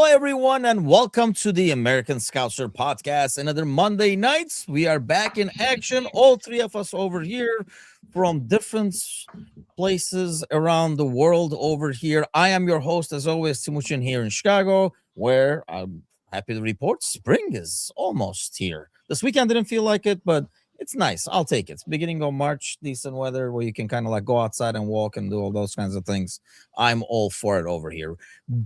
everyone, and welcome to the American Scouser podcast. Another Monday nights. We are back in action. All three of us over here from different places around the world over here. I am your host, as always, Timuchin here in Chicago, where I'm happy to report spring is almost here. This weekend didn't feel like it, but it's nice. I'll take it. It's beginning of March, decent weather where you can kind of like go outside and walk and do all those kinds of things. I'm all for it over here.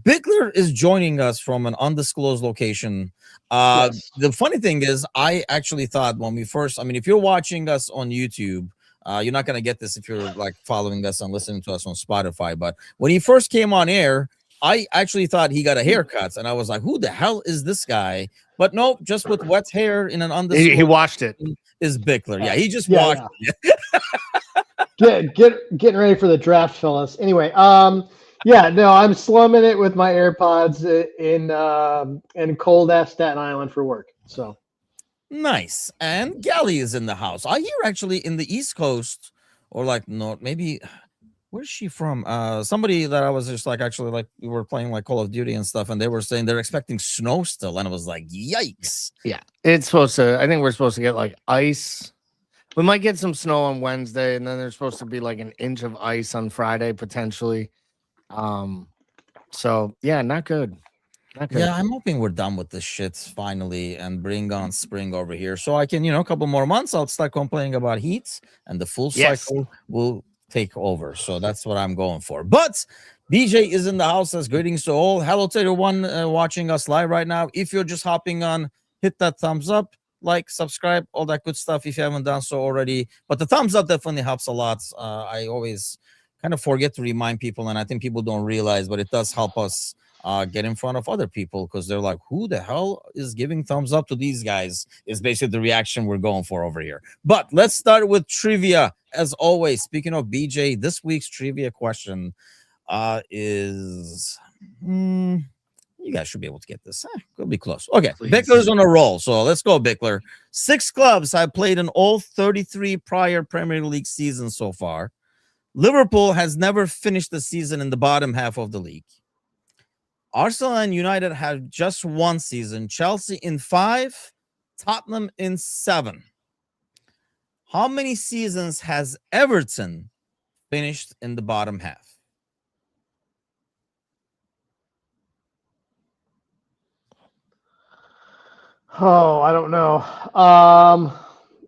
Bickler is joining us from an undisclosed location. Yes. The funny thing is, I actually thought when we first, if you're watching us on YouTube, you're not going to get this if you're like following us and listening to us on Spotify. But when he first came on air, I actually thought he got a haircut, and I was like, "Who the hell is this guy?" But no, just with wet hair in an undisclosed. He watched it. Is Bickler? Yeah, he just Yeah, watched. Getting ready for the draft, fellas. Anyway, yeah, no, I'm slumming it with my AirPods in cold ass Staten Island for work. So Nice. And Gally is in the house. I hear actually in the East Coast, or like no, maybe where's she from? Somebody that I was just like actually like we were playing like Call of Duty and stuff, and they were saying they're expecting snow still, and I was like, yikes. Yeah, it's supposed to. I think we're supposed to get like ice. We might get some snow on Wednesday, and then there's supposed to be like an inch of ice on Friday potentially. So yeah, not good. Not good. Yeah, I'm hoping we're done with this shit finally and bring on spring over here. So I can, a couple more months, I'll start complaining about heat and the full Yes. cycle will take over. So that's what I'm going for. But BJ is in the house. As greetings to all. Hello to everyone watching us live right now. If you're just hopping on, hit that thumbs up, like, subscribe, all that good stuff if you haven't done so already. But the thumbs up definitely helps a lot. I always kind of forget to remind people, and I think people don't realize, but it does help us get in front of other people because they're like, who the hell is giving thumbs up to these guys? Is basically the reaction we're going for over here. But let's start with trivia. As always, speaking of BJ, this week's trivia question is you guys should be able to get this. Could be close. Okay, Please. Bickler's on a roll, so let's go, Bickler. 6 clubs have played in all 33 prior Premier League seasons so far. Liverpool has never finished the season in the bottom half of the league. Arsenal and United have just one season. Chelsea in 5, Tottenham in 7. How many seasons has Everton finished in the bottom half? oh, I don't know.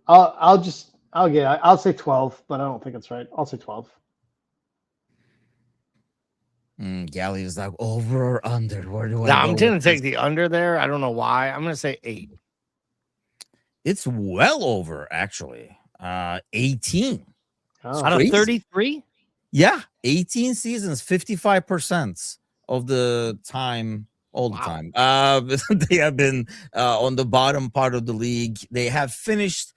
I'll say 12, but I don't think it's right. I'll say 12. Gally is like over or under. Where do I No, go I'm with gonna take this? the under there. I don't know why. I'm gonna say 8. It's well over, actually. 18. Oh. Out of crazy. 33? Yeah, 18 seasons, 55% of the time, all the Wow. time. They have been on the bottom part of the league. They have finished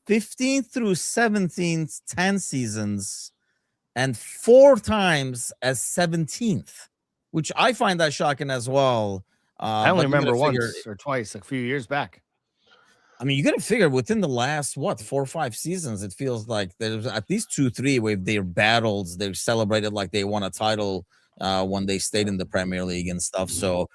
15th through 17th, 10 seasons, and 4 times as 17th, which I find that shocking as well. I only but you gotta remember once figure- or twice a few years back. you got to figure within the last 4 or 5 seasons, it feels like there's at least 2-3 where they're battles, they've celebrated like they won a title when they stayed in the Premier League and stuff. So,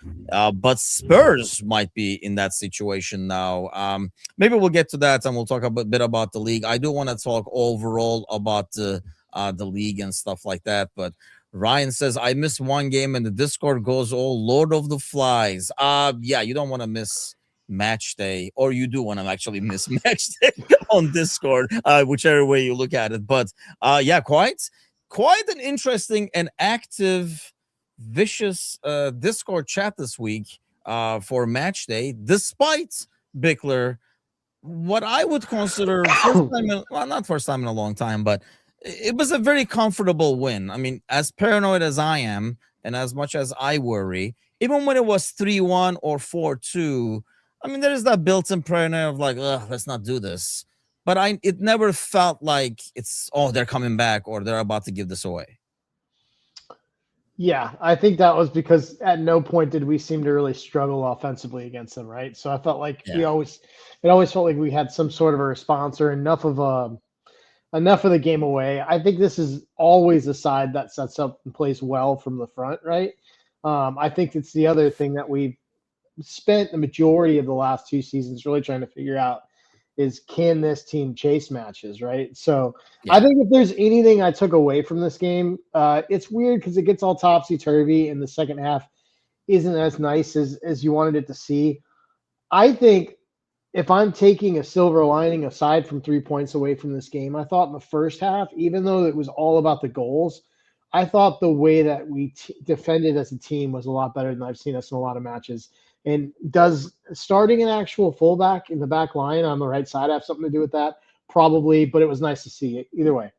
but Spurs might be in that situation now. Maybe we'll get to that and we'll talk a bit about the league. I do want to talk overall about the league and stuff like that, but Ryan says I missed one game and the Discord goes all Lord of the Flies. Yeah, you don't want to miss match day, or you do want to actually miss match day on Discord, whichever way you look at it. But yeah, quite an interesting and active, vicious Discord chat this week for match day, despite Bickler, what I would consider not first time in a long time, but it was a very comfortable win. As paranoid as I am, and as much as I worry, even when it was 3-1 or 4-2, there is that built-in paranoia of like, let's not do this. But it never felt like they're coming back or they're about to give this away. Yeah, I think that was because at no point did we seem to really struggle offensively against them, right? So I felt like it always felt like we had some sort of a response or enough of the game away. I think this is always a side that sets up and plays well from the front, right? I think it's the other thing that we've spent the majority of the last 2 seasons really trying to figure out is, can this team chase matches, right? So Yeah. I think if there's anything I took away from this game, it's weird because it gets all topsy-turvy and the second half isn't as nice as you wanted it to see. I think if I'm taking a silver lining aside from 3 points away from this game, I thought in the first half, even though it was all about the goals, I thought the way that we defended as a team was a lot better than I've seen us in a lot of matches. And does starting an actual fullback in the back line on the right side have something to do with that? Probably, but it was nice to see it either way.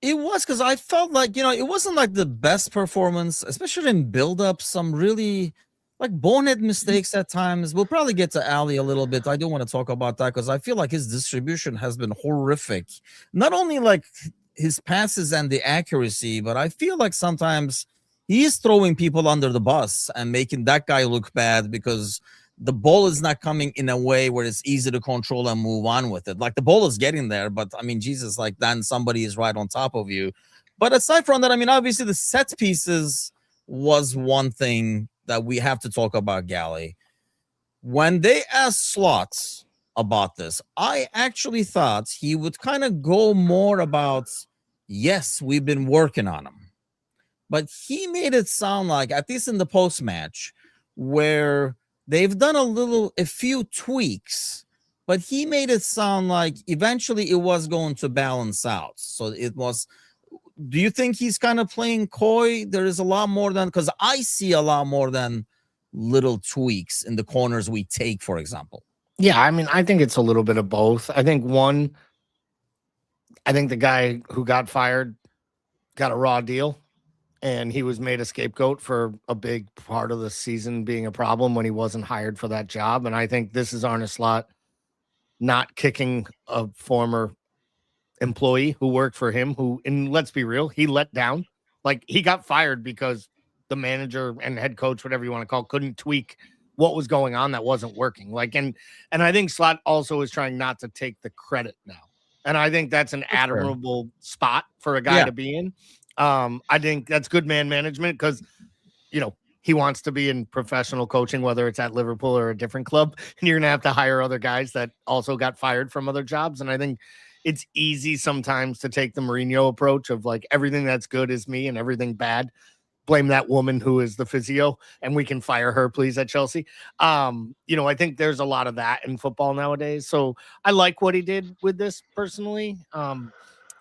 It was, because I felt like, it wasn't like the best performance, especially in build-up. Some really like bonehead mistakes at times. We'll probably get to Ali a little bit. I do want to talk about that because I feel like his distribution has been horrific. Not only like his passes and the accuracy, but I feel like sometimes he is throwing people under the bus and making that guy look bad because the ball is not coming in a way where it's easy to control and move on with it. Like the ball is getting there, but I mean, Jesus, like then somebody is right on top of you. But aside from that, I mean, obviously the set pieces was one thing that we have to talk about, Gally. When they asked Slots about this, I actually thought he would kind of go more about, yes, we've been working on him. But he made it sound like, at least in the post-match, where they've done a few tweaks, but he made it sound like eventually it was going to balance out. So it was, do you think he's kind of playing coy? There is a lot more than, because I see a lot more than little tweaks in the corners we take, for example. Yeah, I mean, I think it's a little bit of both. I think the guy who got fired got a raw deal, and he was made a scapegoat for a big part of the season being a problem when he wasn't hired for that job. And I think this is Arne Slot not kicking a former employee who worked for him, and let's be real, he let down. Like, he got fired because the manager and head coach, whatever you want to call, couldn't tweak what was going on that wasn't working. Like, and I think Slot also is trying not to take the credit now. And I think that's an admirable spot for a guy to be in. I think that's good man management because, he wants to be in professional coaching, whether it's at Liverpool or a different club, and you're going to have to hire other guys that also got fired from other jobs. And I think it's easy sometimes to take the Mourinho approach of like, everything that's good is me and everything bad, blame that woman who is the physio and we can fire her, please, at Chelsea. I think there's a lot of that in football nowadays. So I like what he did with this personally.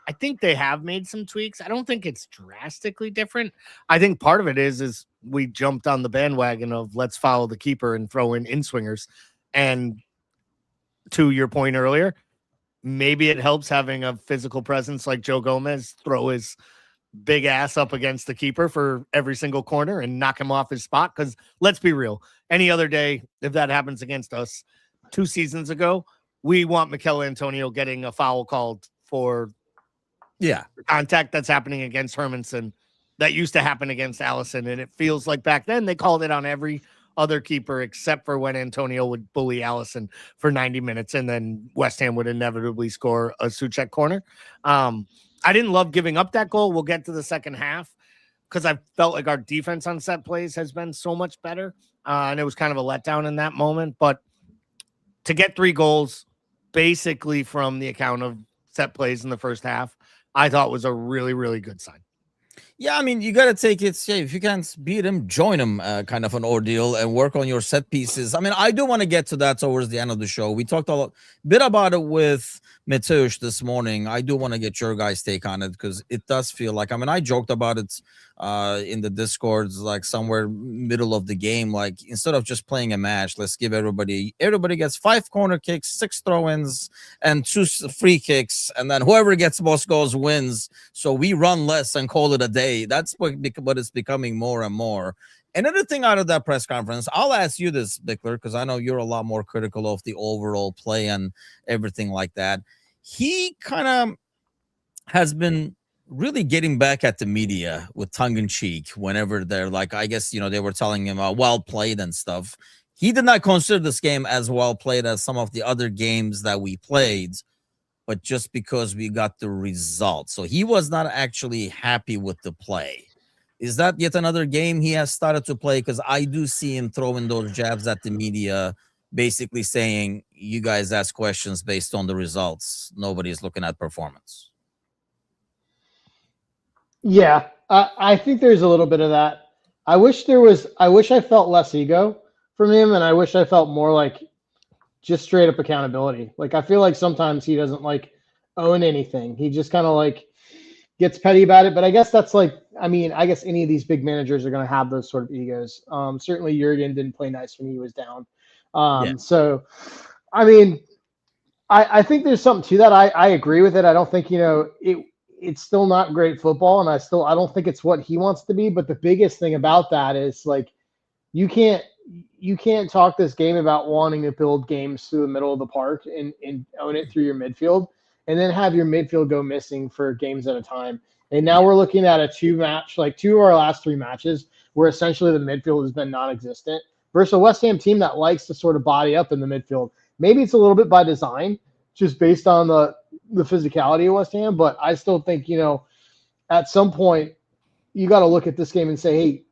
I think they have made some tweaks. I don't think it's drastically different. I think part of it is we jumped on the bandwagon of let's follow the keeper and throw in swingers. And to your point earlier, maybe it helps having a physical presence like Joe Gomez throw his big ass up against the keeper for every single corner and knock him off his spot. Because let's be real, any other day, if that happens against us 2 seasons ago, we want Mikel Antonio getting a foul called for contact that's happening against Hermanson that used to happen against Allison. And it feels like back then they called it on every other keeper except for when Antonio would bully Allison for 90 minutes and then West Ham would inevitably score a Souček corner. I didn't love giving up that goal. We'll get to the second half because I felt like our defense on set plays has been so much better. And it was kind of a letdown in that moment. But to get 3 goals basically from the account of set plays in the first half, I thought was a really, really good sign. Yeah, I mean, you got to take it. Yeah, if you can't beat him, join him, kind of an ordeal, and work on your set pieces. I mean, I do want to get to that towards the end of the show. We talked a bit about it with Mateusz this morning. I do want to get your guys' take on it because it does feel like, I mean, I joked about it in the Discords, like somewhere middle of the game. Like, instead of just playing a match, let's give everybody gets 5 corner kicks, 6 throw-ins, and 2 free kicks, and then whoever gets most goals wins. So we run less and call it a day. That's what it's becoming more and more. Another thing out of that press conference, I'll ask you this, Bickler, because I know you're a lot more critical of the overall play and everything like that. He kind of has been really getting back at the media with tongue-in-cheek whenever they're like, I guess, they were telling him well played and stuff. He did not consider this game as well played as some of the other games that we played, but just because we got the result. So he was not actually happy with the play. Is that yet another game he has started to play? Because I do see him throwing those jabs at the media, basically saying, you guys ask questions based on the results. Nobody's looking at performance. Yeah, I think there's a little bit of that. I wish I felt less ego from him, and I wish I felt more like just straight up accountability. Like I feel like sometimes he doesn't like own anything. He just kind of like gets petty about it. But I guess that's like, I mean, I guess any of these big managers are going to have those sort of egos. Certainly Jurgen didn't play nice when he was down. Yeah. So, I mean, I think there's something to that. I agree with it. I don't think, it's still not great football. And I don't think it's what he wants to be. But the biggest thing about that is like, you can't talk this game about wanting to build games through the middle of the park and own it through your midfield and then have your midfield go missing for games at a time. And now we're looking at a two of our last three matches where essentially the midfield has been non-existent versus a West Ham team that likes to sort of body up in the midfield. Maybe it's a little bit by design, just based on the physicality of West Ham, but I still think, at some point you got to look at this game and say, hey,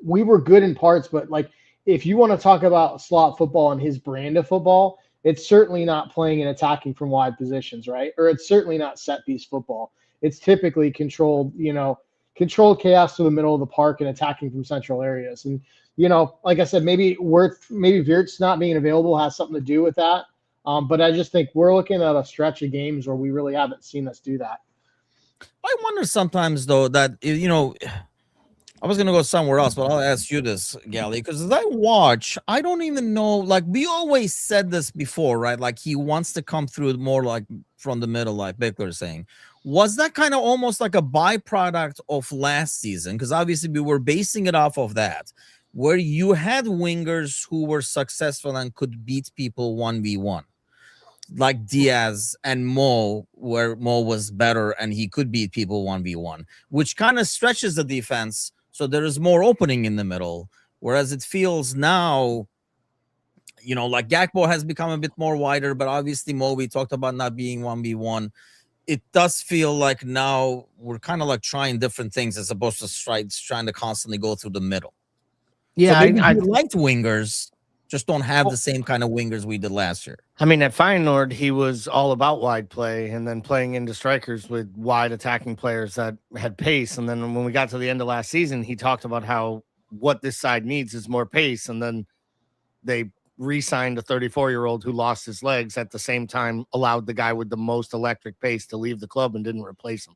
we were good in parts, but like if you want to talk about slot football and his brand of football, it's certainly not playing and attacking from wide positions, right? Or it's certainly not set piece football. It's typically controlled chaos to the middle of the park and attacking from central areas. And like I said, maybe Wirtz not being available has something to do with that. But I just think we're looking at a stretch of games where we really haven't seen us do that. I wonder sometimes though that I was gonna go somewhere else, but I'll ask you this, Gally, because as I watch, I don't even know. Like we always said this before, right? Like he wants to come through more like from the middle, like Bickler is saying. Was that kind of almost like a byproduct of last season? Because obviously we were basing it off of that, where you had wingers who were successful and could beat people 1v1. Like Diaz and Mo, where Mo was better and he could beat people 1v1, which kind of stretches the defense. So there is more opening in the middle. Whereas it feels now, like Gakpo has become a bit more wider, but obviously Mo, we talked about not being 1v1. It does feel like now we're kind of like trying different things as opposed to trying to constantly go through the middle. Yeah, so maybe I liked wingers, just don't have the same kind of wingers we did last year. I mean, at Feyenoord, he was all about wide play and then playing into strikers with wide attacking players that had pace. And then when we got to the end of last season, he talked about how what this side needs is more pace. And then they re-signed a 34-year-old who lost his legs at the same time, allowed the guy with the most electric pace to leave the club and didn't replace him.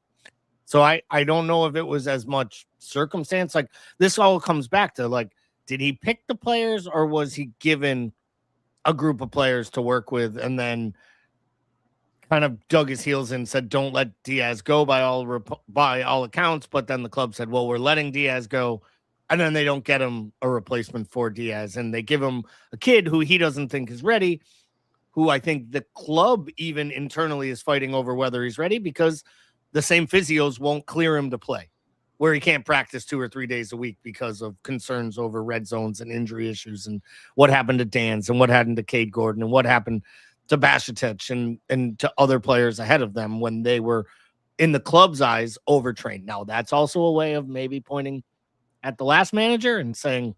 So I don't know if it was as much circumstance. Like this all comes back to like, did he pick the players or was he given a group of players to work with and then kind of dug his heels in and said, don't let Diaz go by all accounts. But then the club said, well, we're letting Diaz go. And then they don't get him a replacement for Diaz. And they give him a kid who he doesn't think is ready, who I think the club even internally is fighting over whether he's ready because the same physios won't clear him to play, where he can't practice 2 or 3 days a week because of concerns over red zones and injury issues and what happened to Dan's and what happened to Cade Gordon and what happened to Bajcetic and to other players ahead of them when they were, in the club's eyes, overtrained. Now, that's also a way of maybe pointing at the last manager and saying,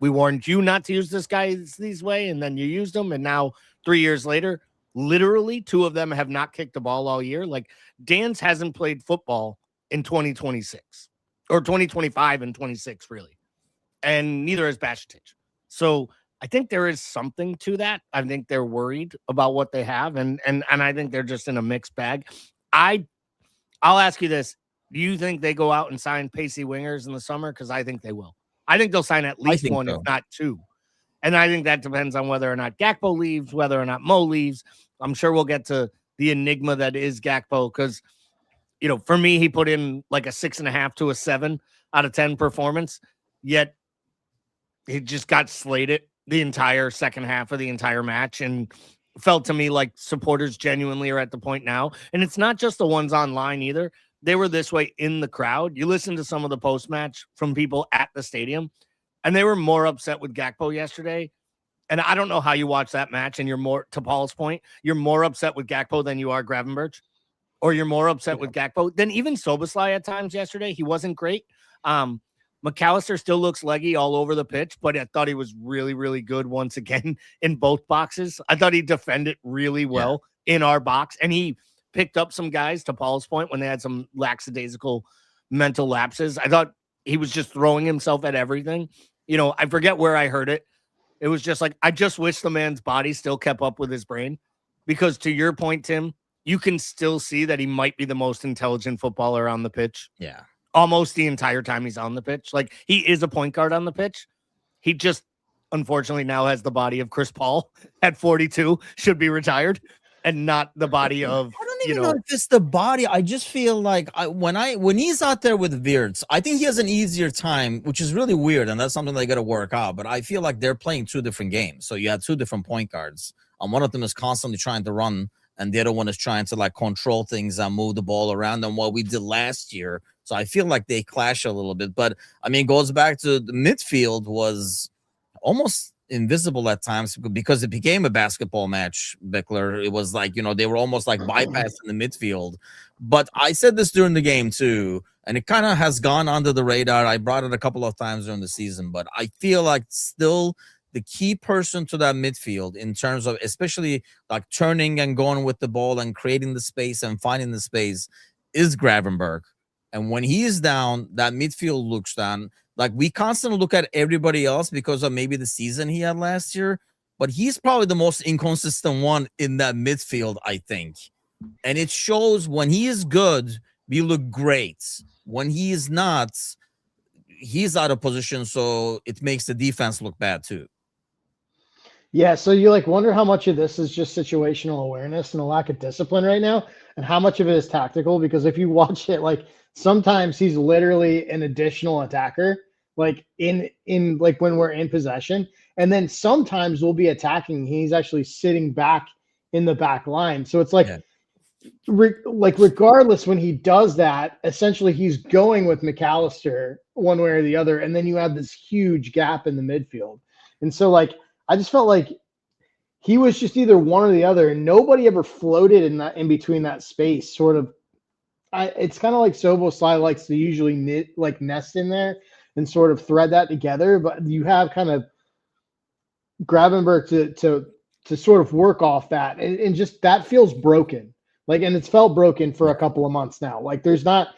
we warned you not to use this guy this way, and then you used him, and now 3 years later, literally 2 of them have not kicked the ball all year. Like, Dan's hasn't played football in 2026 or 2025 and 26 really, and neither has Bajcetic. So I think there is something to that. I think they're worried about what they have, and I think they're just in a mixed bag. I'll ask you this: do you think they go out and sign pacey wingers in the summer? Because I think they will. I think they'll sign at least one, if not 2. And I think that depends on whether or not Gakpo leaves, whether or not Mo leaves. I'm sure we'll get to the enigma that is Gakpo because, for me, he put in like a 6.5 to a 7 out of 10 performance, yet he just got slated the entire second half of the entire match and felt to me like supporters genuinely are at the point now. And it's not just the ones online either. They were this way in the crowd. You listen to some of the post-match from people at the stadium, and they were more upset with Gakpo yesterday. And I don't know how you watch that match, and you're more, to Paul's point, you're more upset with Gakpo than you are Gravenberch or you're more upset with Gakpo than even Soboslai at times yesterday. He wasn't great. McAllister still looks leggy all over the pitch, but I thought he was really, really good once again in both boxes. I thought he defended really well in our box, and he picked up some guys, to Paul's point, when they had some lackadaisical mental lapses. I thought he was just throwing himself at everything. You know, I forget where I heard it. It was just like, I just wish the man's body still kept up with his brain, because to your point, Tim, you can still see that he might be the most intelligent footballer on the pitch. Yeah. Almost the entire time he's on the pitch. Like, he is a point guard on the pitch. He just, unfortunately, now has the body of Chris Paul at 42, should be retired, and not the body of, I don't even know if it's the body. I just feel like when he's out there with Wirtz, I think he has an easier time, which is really weird, and that's something they got to work out. But I feel like they're playing two different games. So you have two different point guards, and one of them is constantly trying to run, and the other one is trying to like control things and move the ball around, and what we did last year. So I feel like they clash a little bit. But I mean, it goes back to the midfield was almost invisible at times because it became a basketball match, Bickler. It was like, they were almost like bypassing the midfield. But I said this during the game too, and it kind of has gone under the radar. I brought it a couple of times during the season, but I feel like still the key person to that midfield in terms of especially like turning and going with the ball and creating the space and finding the space is Gravenberch. And when he is down, that midfield looks down. Like, we constantly look at everybody else because of maybe the season he had last year, but he's probably the most inconsistent one in that midfield, I think. And it shows when he is good, we look great. When he is not, he's out of position, so it makes the defense look bad too. Yeah, so you like wonder how much of this is just situational awareness and a lack of discipline right now, and how much of it is tactical. Because if you watch it, like, sometimes he's literally an additional attacker, like in like when we're in possession, and then sometimes we'll be attacking. He's actually sitting back in the back line. So it's like, regardless, when he does that, essentially he's going with McAllister one way or the other, and then you have this huge gap in the midfield. And so like, I just felt like he was just either one or the other, and nobody ever floated in between that space. Sort of, it's kind of like Soboslai likes to usually nest in there and sort of thread that together, but you have kind of Gravenberch to sort of work off that, and just that feels broken. Like, and it's felt broken for a couple of months now. Like, there's not.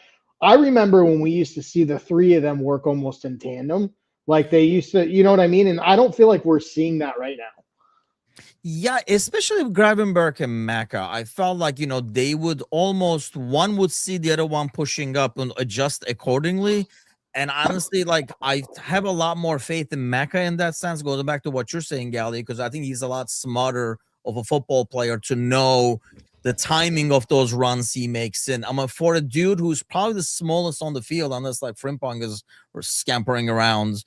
I remember when we used to see the three of them work almost in tandem. Like they used to, you know what I mean? And I don't feel like we're seeing that right now. Yeah, especially with Gravenberch and Maka. I felt like, they would almost, one would see the other one pushing up and adjust accordingly. And honestly, like, I have a lot more faith in Maka in that sense, going back to what you're saying, Gally, because I think he's a lot smarter of a football player to know the timing of those runs he makes in. For a dude who's probably the smallest on the field, unless like Frimpong is scampering around,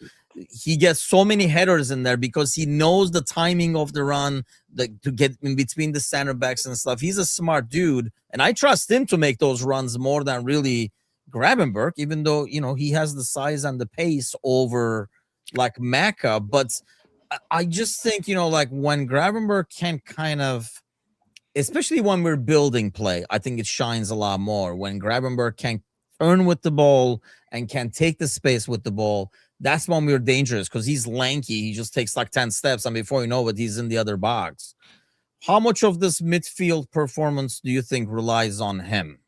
he gets so many headers in there because he knows the timing of the run, to get in between the center backs and stuff. He's a smart dude, and I trust him to make those runs more than really Gravenberch, even though, he has the size and the pace over like Maka. But I just think, like when Gravenberch can kind of, especially when we're building play, I think it shines a lot more. When Gravenberch can turn with the ball and can take the space with the ball, that's when we're dangerous, because he's lanky. He just takes like 10 steps, and before you know it, he's in the other box. How much of this midfield performance do you think relies on him?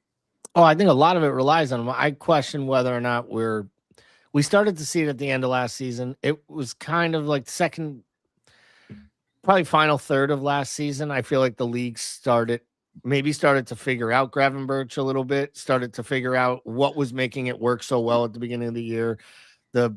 Oh, I think a lot of it relies on him. I question whether or not we started to see it at the end of last season. It was kind of like probably final third of last season. I feel like the league started to figure out Gravenberch a little bit, started to figure out what was making it work so well at the beginning of the year. The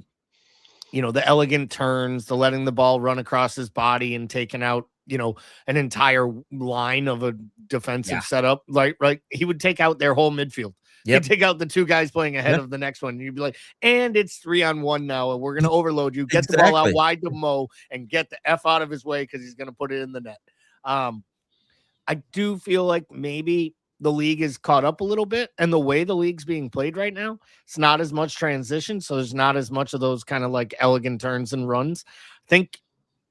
elegant turns, the letting the ball run across his body and taking out, an entire line of a defensive setup. Like, right. He would take out their whole midfield. Yep. He'd take out the two guys playing ahead of the next one. And you'd be like, and it's 3-on-1 now, and we're going to overload you. Get the ball out wide to Mo and get the F out of his way, because he's going to put it in the net. I do feel like maybe the league is caught up a little bit, and the way the league's being played right now, it's not as much transition. So there's not as much of those kind of like elegant turns and runs. I think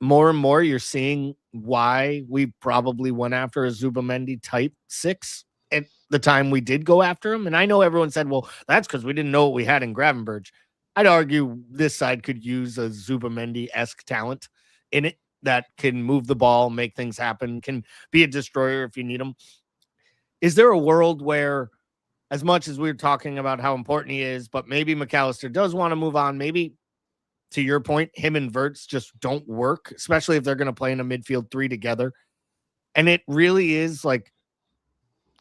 more and more you're seeing why we probably went after a Zubamendi type 6 at the time we did go after him. And I know everyone said, well, that's because we didn't know what we had in Gravenberch. I'd argue this side could use a Zubamendi-esque talent in it that can move the ball, make things happen, can be a destroyer if you need him. Is there a world where, as much as we're talking about how important he is, but maybe McAllister does want to move on, maybe to your point, him and Wirtz just don't work, especially if they're going to play in a midfield three together. And it really is like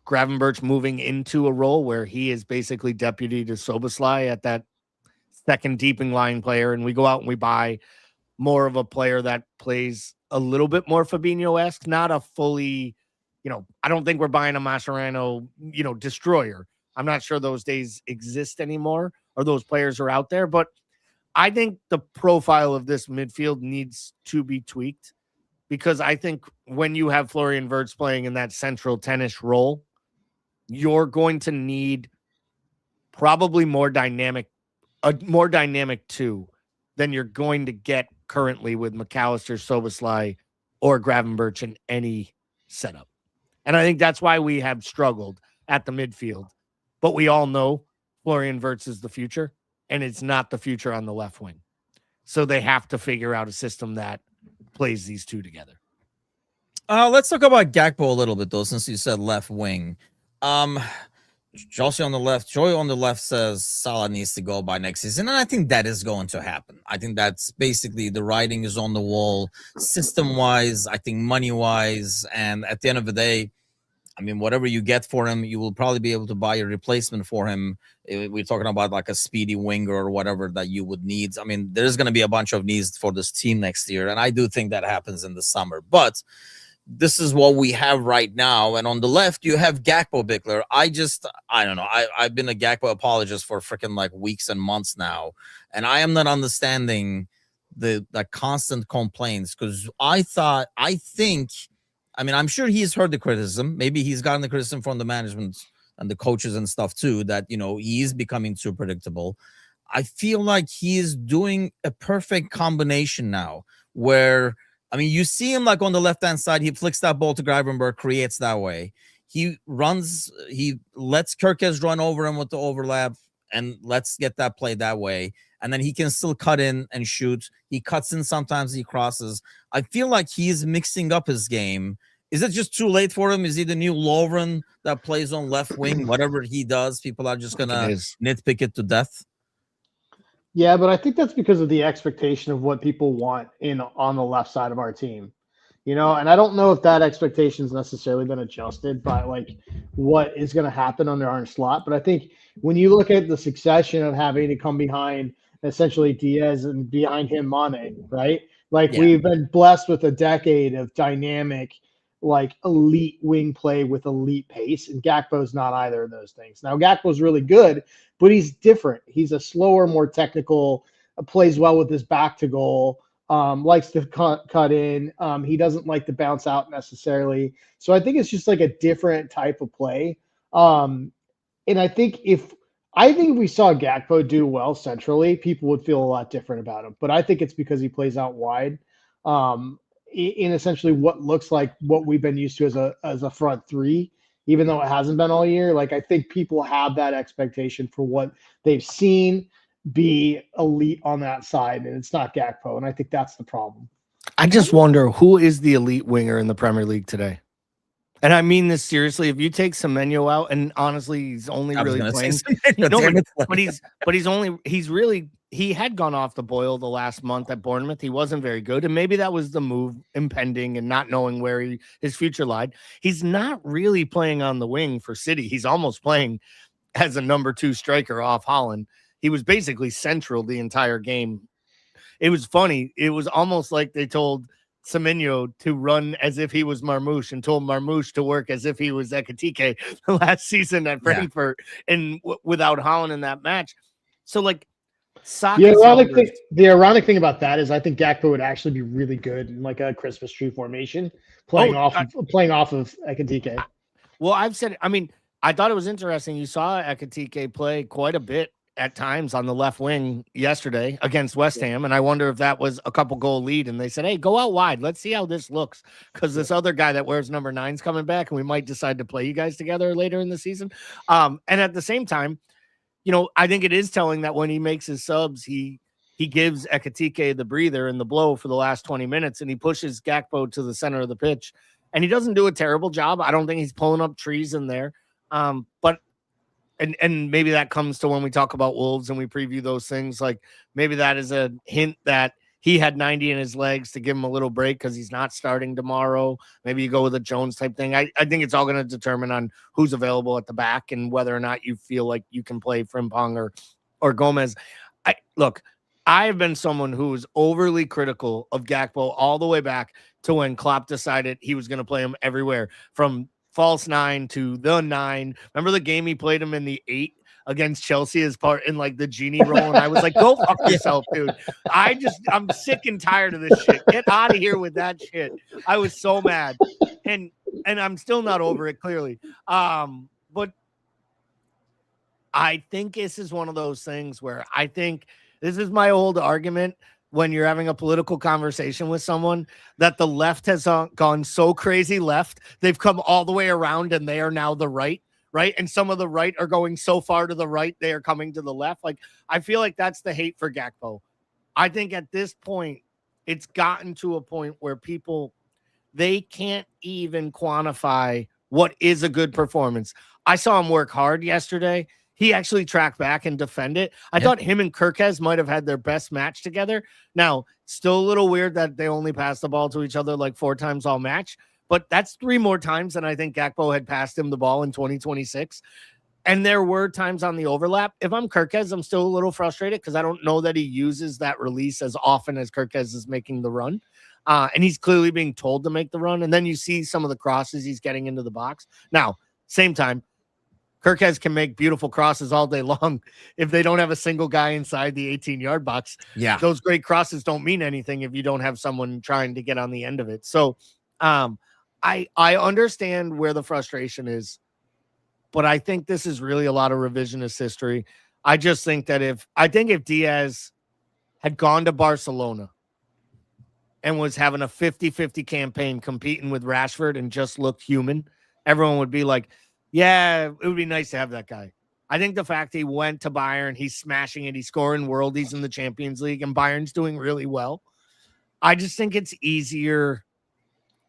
Gravenberch moving into a role where he is basically deputy to Soboslai at that second deeping line player. And we go out and we buy more of a player that plays a little bit more Fabinho-esque, not a fully, I don't think we're buying a Mascherano, destroyer. I'm not sure those days exist anymore or those players are out there, but I think the profile of this midfield needs to be tweaked because I think when you have Florian Wirtz playing in that central tennis role, you're going to need probably a more dynamic two than you're going to get currently with McAllister, Soboslai, or Gravenberch in any setup. And I think that's why we have struggled at the midfield. But we all know Florian Wirtz is the future. And it's not the future on the left wing. So they have to figure out a system that plays these two together. Let's talk about Gakpo a little bit, though, since you said left wing. Josie on the left, Joy on the left says Salah needs to go by next season. And I think that is going to happen. I think that's basically the writing is on the wall, system-wise, I think money-wise. And at the end of the day, I mean, whatever you get for him, you will probably be able to buy a replacement for him. We're talking about like a speedy winger or whatever that you would need. I mean, there's going to be a bunch of needs for this team next year. And I do think that happens in the summer. But this is what we have right now. And on the left, you have Gakpo Bickler. I don't know. I've been a Gakpo apologist for freaking like weeks and months now. And I am not understanding the constant complaints because I'm sure he's heard the criticism. Maybe he's gotten the criticism from the management and the coaches and stuff too, that, he is becoming too predictable. I feel like he is doing a perfect combination now where, you see him like on the left-hand side, he flicks that ball to Gravenberch, creates that way. He lets Kirkes run over him with the overlap and let's get that play that way. And then he can still cut in and shoot. He cuts in sometimes, he crosses. I feel like he's mixing up his game. Is it just too late for him? Is he the new Lovren that plays on left wing? Whatever he does, people are just going to nitpick it to death. Yeah, but I think that's because of the expectation of what people want on the left side of our team. And I don't know if that expectation's necessarily been adjusted by like what is going to happen under Arne Slot. But I think when you look at the succession of having to come behind essentially Diaz and behind him Mane, right? Like we've been blessed with a decade of dynamic, like elite wing play with elite pace, and Gakpo's not either of those things. Now Gakpo's really good, but he's different. He's a slower, more technical, plays well with his back to goal, likes to cut in. He doesn't like to bounce out necessarily. So I think it's just like a different type of play. And I think if we saw Gakpo do well centrally, people would feel a lot different about him. But I think it's because he plays out wide. In essentially what looks like what we've been used to as a front three, even though it hasn't been all year. Like I think people have that expectation for what they've seen be elite on that side, and it's not Gakpo, and I think that's the problem. I just wonder who is the elite winger in the Premier League today. And I mean this seriously. If you take Semenyo out, and honestly, he's only really playing. He had gone off the boil the last month at Bournemouth. He wasn't very good. And maybe that was the move impending and not knowing where his future lied. He's not really playing on the wing for City. He's almost playing as a number 2 striker off Holland. He was basically central the entire game. It was funny. It was almost like they told Semenyo to run as if he was Marmoush and told Marmoush to work as if he was Ekitike last season at Frankfurt and without Holland in that match. So like, the ironic thing about that is I think Gakpo would actually be really good in like a Christmas tree formation, playing off of Ekitike. Well, I thought it was interesting. You saw Ekitike play quite a bit at times on the left wing yesterday against West Ham, and I wonder if that was a couple goal lead. And they said, "Hey, go out wide. Let's see how this looks," because this other guy that wears number 9's coming back, and we might decide to play you guys together later in the season. And at the same time, I think it is telling that when he makes his subs, he gives Ekitike the breather and the blow for the last 20 minutes, and he pushes Gakpo to the center of the pitch. And he doesn't do a terrible job. I don't think he's pulling up trees in there. But maybe that comes to when we talk about Wolves and we preview those things. Like maybe that is a hint that he had 90 in his legs to give him a little break because he's not starting tomorrow. Maybe you go with a Jones type thing. I think it's all going to determine on who's available at the back and whether or not you feel like you can play Frimpong or Gomez. I have been someone who was overly critical of Gakpo all the way back to when Klopp decided he was going to play him everywhere, from false 9 to the 9. Remember the game he played him in the 8 against Chelsea as part in like the genie role? And I was like, go fuck yourself, dude. I'm sick and tired of this shit. Get out of here with that shit. I was so mad. And I'm still not over it, clearly. But I think this is one of those things where I think this is my old argument when you're having a political conversation with someone, that the left has gone so crazy left. They've come all the way around and they are now the right? And some of the right are going so far to the right, they are coming to the left. Like, I feel like that's the hate for Gakpo. I think at this point, it's gotten to a point where they can't even quantify what is a good performance. I saw him work hard yesterday. He actually tracked back and defended. I thought him and Kirkez might have had their best match together. Now, still a little weird that they only passed the ball to each other like 4 times all match, but that's 3 more times than I think Gakpo had passed him the ball in 2026. And there were times on the overlap. If I'm Kirkez, I'm still a little frustrated because I don't know that he uses that release as often as Kirkez is making the run. And he's clearly being told to make the run. And then you see some of the crosses he's getting into the box. Now, same time, Kirkez can make beautiful crosses all day long. If they don't have a single guy inside the 18-yard box, those great crosses don't mean anything if you don't have someone trying to get on the end of it. So I understand where the frustration is, but I think this is really a lot of revisionist history. I just think that if Diaz had gone to Barcelona and was having a 50-50 campaign competing with Rashford and just looked human, everyone would be like, yeah, it would be nice to have that guy. I think the fact he went to Bayern, he's smashing it, he's scoring worldies in the Champions League, and Bayern's doing really well. I just think it's easier.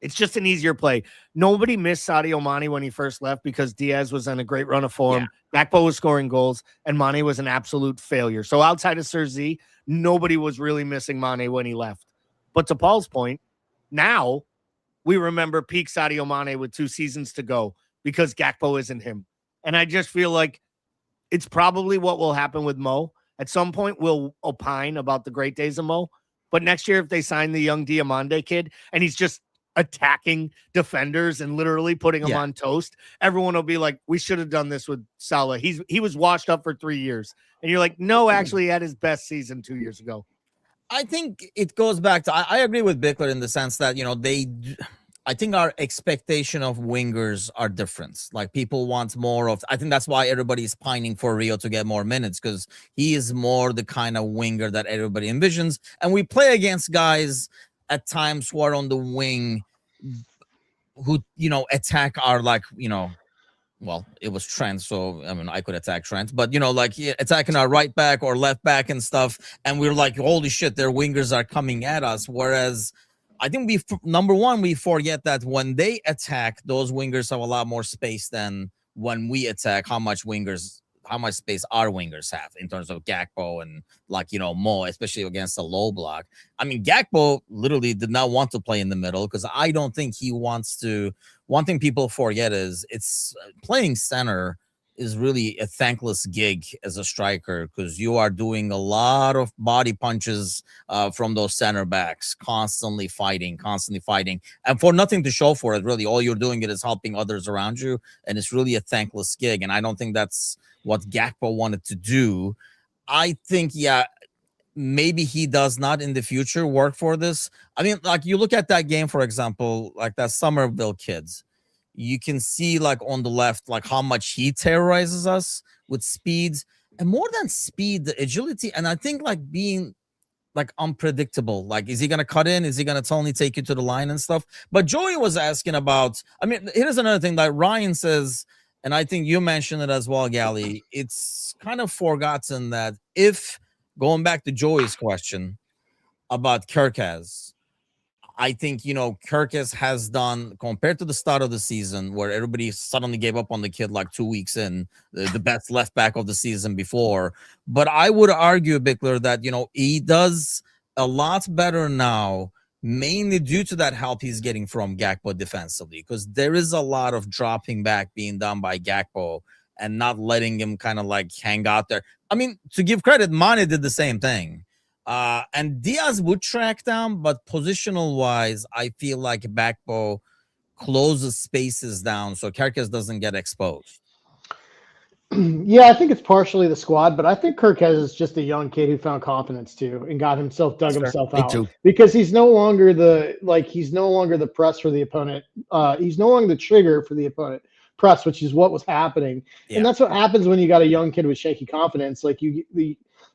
It's just an easier play. Nobody missed Sadio Mane when he first left because Diaz was on a great run of form. Gakpo was scoring goals, and Mane was an absolute failure. So outside of Sir Z, nobody was really missing Mane when he left. But to Paul's point, now we remember peak Sadio Mane with 2 seasons to go, because Gakpo isn't him. And I just feel like it's probably what will happen with Mo. At some point, we'll opine about the great days of Mo. But next year, if they sign the young Diamande kid and he's just attacking defenders and literally putting them on toast, everyone will be like, we should have done this with Salah. He was washed up for 3 years. And you're like, no, actually, he had his best season 2 years ago. I think it goes back to, I agree with Bickler in the sense that, I think our expectation of wingers are different. Like, people want more of, I think that's why everybody's pining for Rio to get more minutes, because he is more the kind of winger that everybody envisions. And we play against guys at times who are on the wing who, attack our, well, it was Trent, so I mean, I could attack Trent, but attacking our right back or left back and stuff, and we're like, holy shit, their wingers are coming at us. Whereas I think number one, we forget that when they attack, those wingers have a lot more space than when we attack. How much space our wingers have in terms of Gakpo and Mo, especially against a low block. I mean, Gakpo literally did not want to play in the middle because I don't think he wants to. One thing people forget is it's playing center is really a thankless gig as a striker, because you are doing a lot of body punches from those center backs, constantly fighting, and for nothing to show for it. Really, all you're doing is helping others around you, and it's really a thankless gig. And I don't think that's what Gakpo wanted to do. I think, maybe he does not in the future work for this. I mean, like, you look at that game, for example, like that Somerville kids. You can see, like, on the left, like, how much he terrorizes us with speeds. and more than speed, the agility, and I think like being like unpredictable. Like, is he gonna cut in? Is he gonna totally take you to the line and stuff? But Joey was asking about. I mean, here's another thing that Ryan says, and I think you mentioned it as well, Gally. It's kind of forgotten that if going back to Joey's question about Kirkaz, I think, Kirkus has done, compared to the start of the season where everybody suddenly gave up on the kid like 2 weeks in, the best left back of the season before. But I would argue, Bickler, that, he does a lot better now, mainly due to that help he's getting from Gakpo defensively, because there is a lot of dropping back being done by Gakpo and not letting him kind of like hang out there. I mean, to give credit, Mane did the same thing. And Diaz would track down, but positional wise, I feel like Bakpo closes spaces down so Kerkez doesn't get exposed. Yeah, I think it's partially the squad, but I think Kirkez is just a young kid who found confidence too and got himself himself Me out too. because he's no longer the press for the opponent. He's no longer the trigger for the opponent press, which is what was happening. Yeah. And that's what happens when you got a young kid with shaky confidence.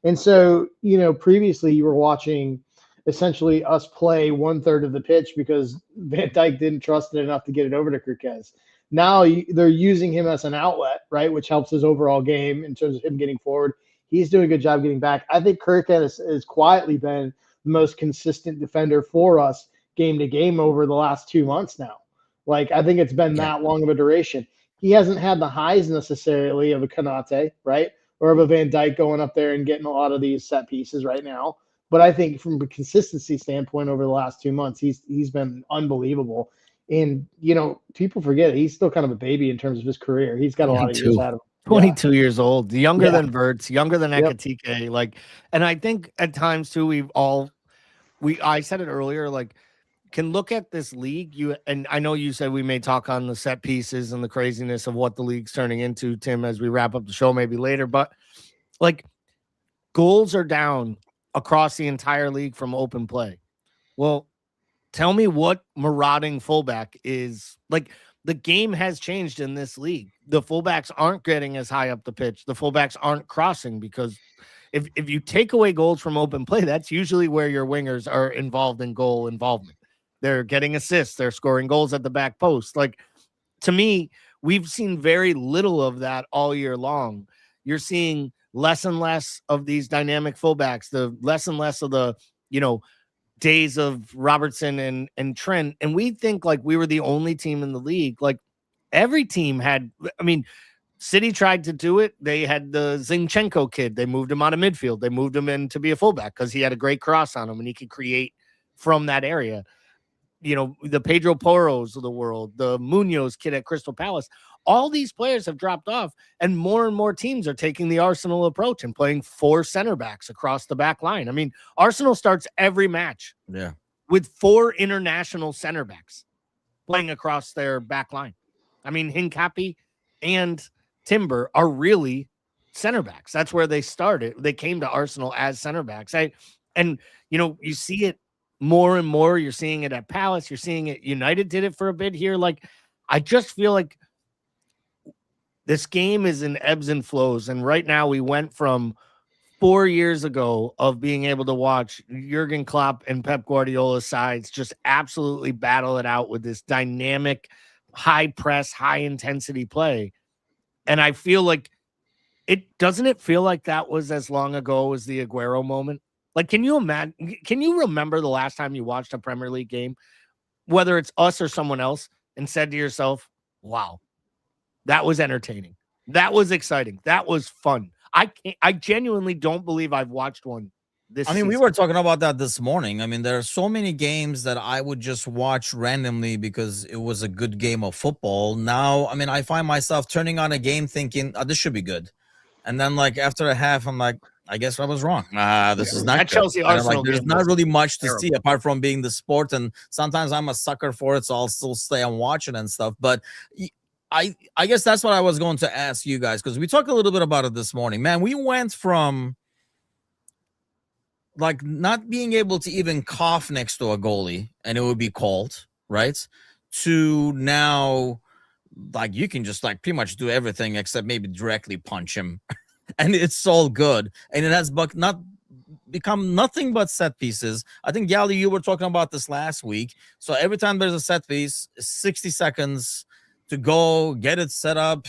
And so, previously you were watching essentially us play 1/3 of the pitch because Van Dijk didn't trust it enough to get it over to Kirkez. Now they're using him as an outlet, right, which helps his overall game in terms of him getting forward. He's doing a good job getting back. I think Kirkez has quietly been the most consistent defender for us game to game over the last 2 months now. Like, I think it's been that long of a duration. He hasn't had the highs necessarily of a Konate, right, or of a Van Dijk going up there and getting a lot of these set pieces right now. But I think from a consistency standpoint over the last 2 months, he's been unbelievable. And, people forget he's still kind of a baby in terms of his career. He's got a lot of years out of him. 22 years old, younger than Verts, younger than Ekatike. Like, and I think at times too, I said it earlier, like, can look at this league. And I know you said we may talk on the set pieces and the craziness of what the league's turning into, Tim, as we wrap up the show maybe later. But like, goals are down across the entire league from open play. Well, tell me what marauding fullback is. Like, the game has changed in this league. The fullbacks aren't getting as high up the pitch. The fullbacks aren't crossing because if you take away goals from open play, that's usually where your wingers are involved in goal involvement. They're getting assists. They're scoring goals at the back post. Like, to me, we've seen very little of that all year long. You're seeing less and less of these dynamic fullbacks, the less and less of the, days of Robertson and Trent. And we think like we were the only team in the league. Like, every team had, City tried to do it. They had the Zinchenko kid. They moved him out of midfield. They moved him in to be a fullback because he had a great cross on him and he could create from that area. The Pedro Porros of the world, the Munoz kid at Crystal Palace, all these players have dropped off, and more teams are taking the Arsenal approach and playing 4 center backs across the back line. Arsenal starts every match with 4 international center backs playing across their back line. Hincapi and Timber are really center backs. That's where they started. They came to Arsenal as center backs. You see it more and more. You're seeing it at Palace. You're seeing it. United did it for a bit here. Like, I just feel like this game is in ebbs and flows. And right now we went from 4 years ago of being able to watch Jurgen Klopp and Pep Guardiola's sides just absolutely battle it out with this dynamic, high press, high intensity play. And I feel like it feel like that was as long ago as the Aguero moment? Like, can you remember the last time you watched a Premier League game, whether it's us or someone else, and said to yourself, wow, that was entertaining. That was exciting. That was fun. I genuinely don't believe I've watched one this season. We were talking about that this morning. There are so many games that I would just watch randomly because it was a good game of football. Now, I find myself turning on a game thinking, oh, this should be good. And then, like, after a half, I'm like, I guess I was wrong. This is not that Chelsea Arsenal. There's not really much to see apart from being the sport, and sometimes I'm a sucker for it, so I'll still stay and watch it and stuff. But I guess that's what I was going to ask you guys, because we talked a little bit about it this morning. Man, we went from like not being able to even cough next to a goalie and it would be called, right? To now, like, you can just like pretty much do everything except maybe directly punch him. and it's all good, and it has not become nothing but set pieces. I think Gally, you were talking about this last week. So every time there's a set piece, 60 seconds to go, get it set up,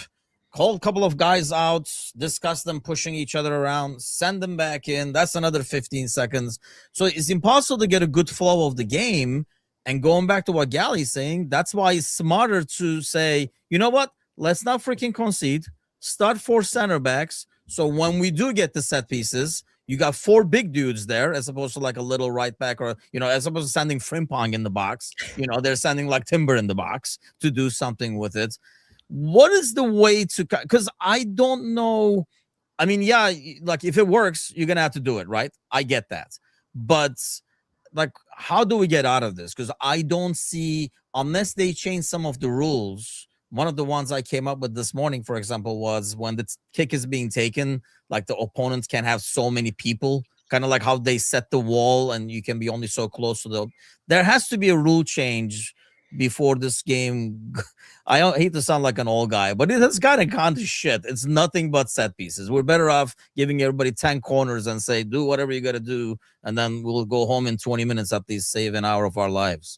call a couple of guys out, discuss them pushing each other around, send them back in. That's another 15 seconds. So it's impossible to get a good flow of the game. And going back to what Gally's saying, that's why it's smarter to say, you know what? Let's not freaking concede. Start 4 center backs. So when we do get the set pieces, you got 4 big dudes there, as opposed to like a little right back, or as opposed to sending Frimpong in the box. They're sending like Timber in the box to do something with it. What is the way to? Because I don't know. I mean, yeah, like if it works, you're gonna have to do it, right? I get that, but like, how do we get out of this? Because I don't see, unless they change some of the rules. One of the ones I came up with this morning, for example, was when the kick is being taken, like the opponents can't have so many people, kind of like how they set the wall and you can be only so close to the. There has to be a rule change before this game. I don't hate to sound like an old guy, but it has gotten gone to shit. It's nothing but set pieces. We're better off giving everybody 10 corners and say, do whatever you got to do, and then we'll go home in 20 minutes, at least save an hour of our lives.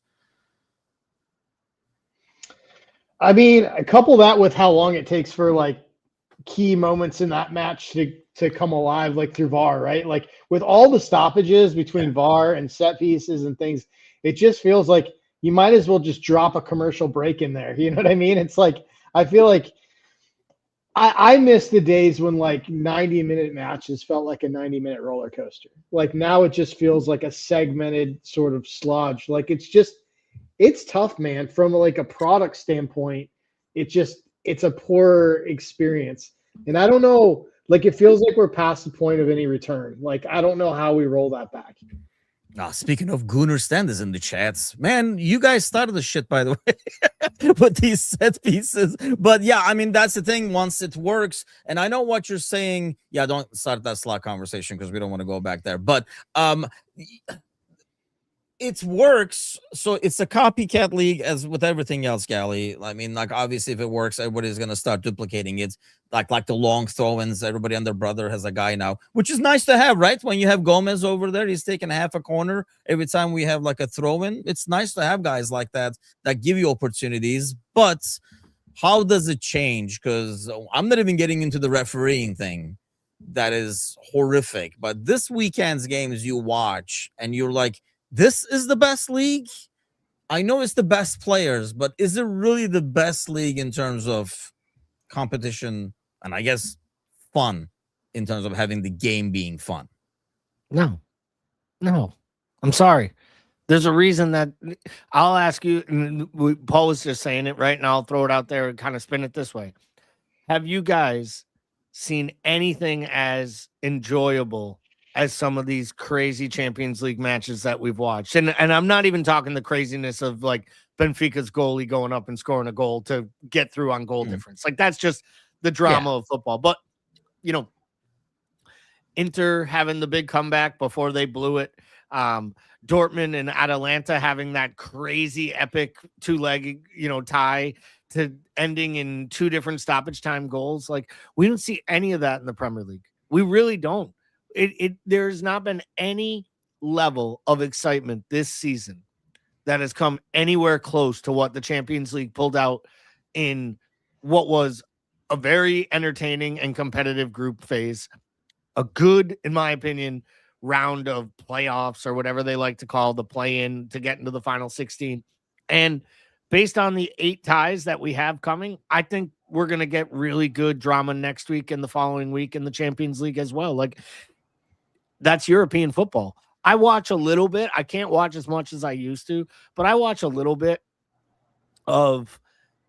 I mean, couple that with how long it takes for like key moments in that match to come alive, like through VAR, right? Like with all the stoppages between VAR and set pieces and things, it just feels like you might as well just drop a commercial break in there. You know what I mean? It's like, I feel like I miss the days when like 90-minute matches felt like a 90-minute roller coaster. Like now it just feels like a segmented sort of sludge. Like it's tough, man. From like a product standpoint, it's a poor experience. And I don't know, like it feels like we're past the point of any return. Like I don't know how we roll that back. Speaking of Gunnar Stand is in the chats. Man, you guys started the shit, by the way, with these set pieces. But yeah, I mean, that's the thing. Once it works, and I know what you're saying. Yeah, don't start that Slack conversation because we don't want to go back there. But it works, so it's a copycat league as with everything else, Gally. I mean, like obviously if it works, everybody's gonna start duplicating it. Like the long throw-ins, everybody and their brother has a guy now, which is nice to have, right? When you have Gomez over there, he's taking half a corner every time we have like a throw-in. It's nice to have guys like that give you opportunities. But how does it change? Because I'm not even getting into the refereeing thing. That is horrific. But this weekend's games you watch and you're like, this is the best league. I know it's the best players, but is it really the best league in terms of competition and I guess fun, in terms of having the game being fun? No. I'm sorry. There's a reason that I'll ask you, and Paul was just saying it, right? And I'll throw it out there and kind of spin it this way. Have you guys seen anything as enjoyable as some of these crazy Champions League matches that we've watched? And I'm not even talking the craziness of like Benfica's goalie going up and scoring a goal to get through on goal difference. Like that's just the drama of football. But, Inter having the big comeback before they blew it. Dortmund and Atalanta having that crazy epic 2-leg, tie to ending in 2 different stoppage time goals. Like we don't see any of that in the Premier League. We really don't. There's not been any level of excitement this season that has come anywhere close to what the Champions League pulled out in what was a very entertaining and competitive group phase. A good, in my opinion, round of playoffs or whatever they like to call the play-in to get into the final 16. And based on the 8 ties that we have coming, I think we're going to get really good drama next week and the following week in the Champions League as well. Like, that's European football. I watch a little bit. I can't watch as much as I used to, but I watch a little bit of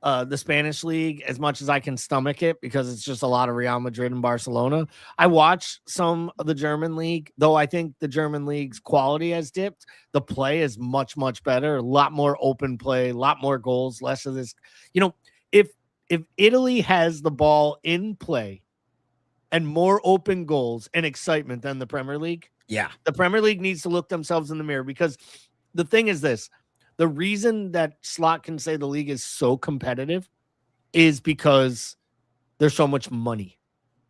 the Spanish league as much as I can stomach it because it's just a lot of Real Madrid and Barcelona. I watch some of the German league, though I think the German league's quality has dipped. The play is much, much better. A lot more open play, a lot more goals, less of this. If Italy has the ball in play and more open goals and excitement than the Premier League, the Premier League needs to look themselves in the mirror, because the thing is this: the reason that Slot can say the league is so competitive is because there's so much money,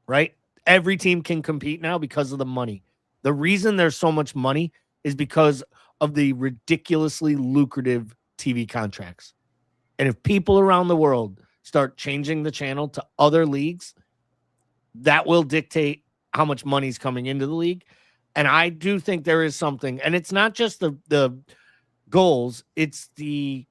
right? every team can compete now because of the money. The reason there's so much money is because of the ridiculously lucrative TV contracts. And if people around the world start changing the channel to other leagues, that will dictate how much money's coming into the league. And I do think there is something, and it's not just the goals, it's the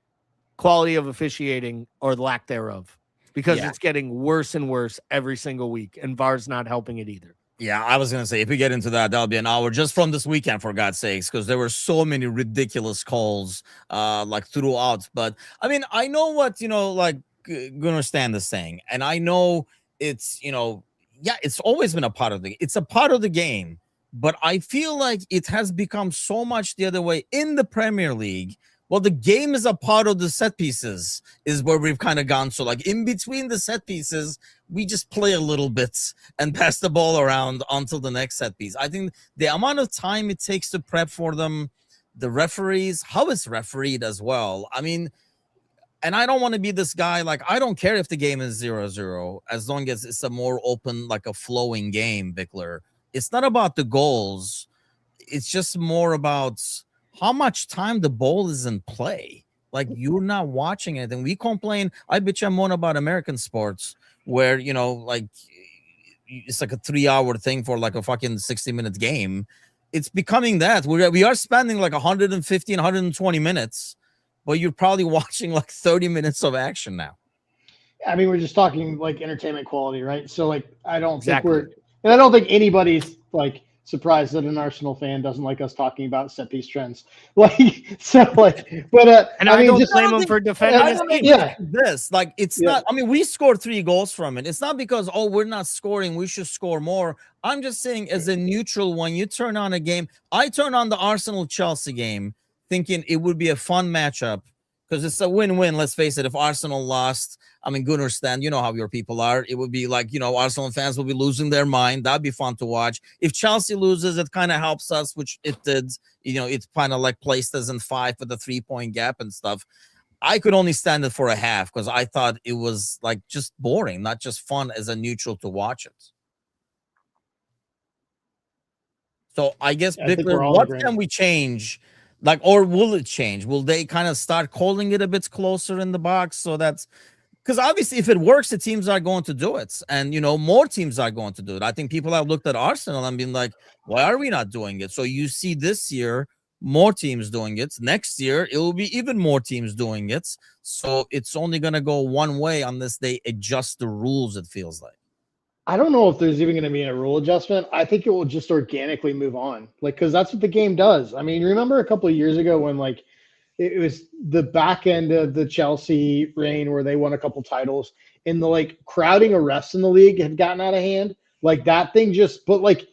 quality of officiating or the lack thereof, because it's getting worse and worse every single week, and VAR's not helping it either. Yeah, I was going to say, if we get into that, that'll be an hour just from this weekend, for God's sakes, because there were so many ridiculous calls like throughout. But I mean, I know what, like Gunnar Stand is saying, and I know it's, it's always been it's a part of the game, but I feel like it has become so much the other way in the Premier League. Well, the game is a part of the set pieces, is where we've kind of gone. So like in between the set pieces, we just play a little bit and pass the ball around until the next set piece. I think the amount of time it takes to prep for them, the referees, how it's refereed as well. I mean, and I don't want to be this guy, like, I don't care if the game is 0-0, as long as it's a more open, like a flowing game, Bickler. It's not about the goals. It's just more about how much time the ball is in play. Like, you're not watching it. And we complain, I bet you more about American sports, where, like, it's like a 3-hour thing for like a fucking 60-minute game. It's becoming that. We are spending like 150 and 120 minutes, but you're probably watching like 30 minutes of action now. I mean, we're just talking like entertainment quality, right? So like, I don't think anybody's like surprised that an Arsenal fan doesn't like us talking about set piece trends. Like, so like, but and I mean, don't blame them for defending his team. Yeah, this like it's not. I mean, we scored 3 goals from it. It's not because we're not scoring, we should score more. I'm just saying, as a neutral, when you turn on a game, I turn on the Arsenal Chelsea game thinking it would be a fun matchup, because it's a win-win. Let's face it. If Arsenal lost, I mean, Gunnar Stand, you know how your people are. It would be like, Arsenal fans will be losing their mind. That'd be fun to watch. If Chelsea loses, it kind of helps us, which it did. It's kind of like placed us in 5 with the 3-point gap and stuff. I could only stand it for a half because I thought it was like just boring, not just fun as a neutral to watch it. So I guess, Bickler, what can we change? Like, or will it change? Will they kind of start calling it a bit closer in the box? So that's because obviously if it works, the teams are going to do it. And, more teams are going to do it. I think people have looked at Arsenal and been like, why are we not doing it? So you see this year, more teams doing it. Next year, it will be even more teams doing it. So it's only going to go one way unless they adjust the rules, it feels like. I don't know if there's even going to be a rule adjustment. I think it will just organically move on, like, because that's what the game does. I mean, remember a couple of years ago when like it was the back end of the Chelsea reign where they won a couple titles, and the like crowding of refs in the league had gotten out of hand. Like that thing just, but like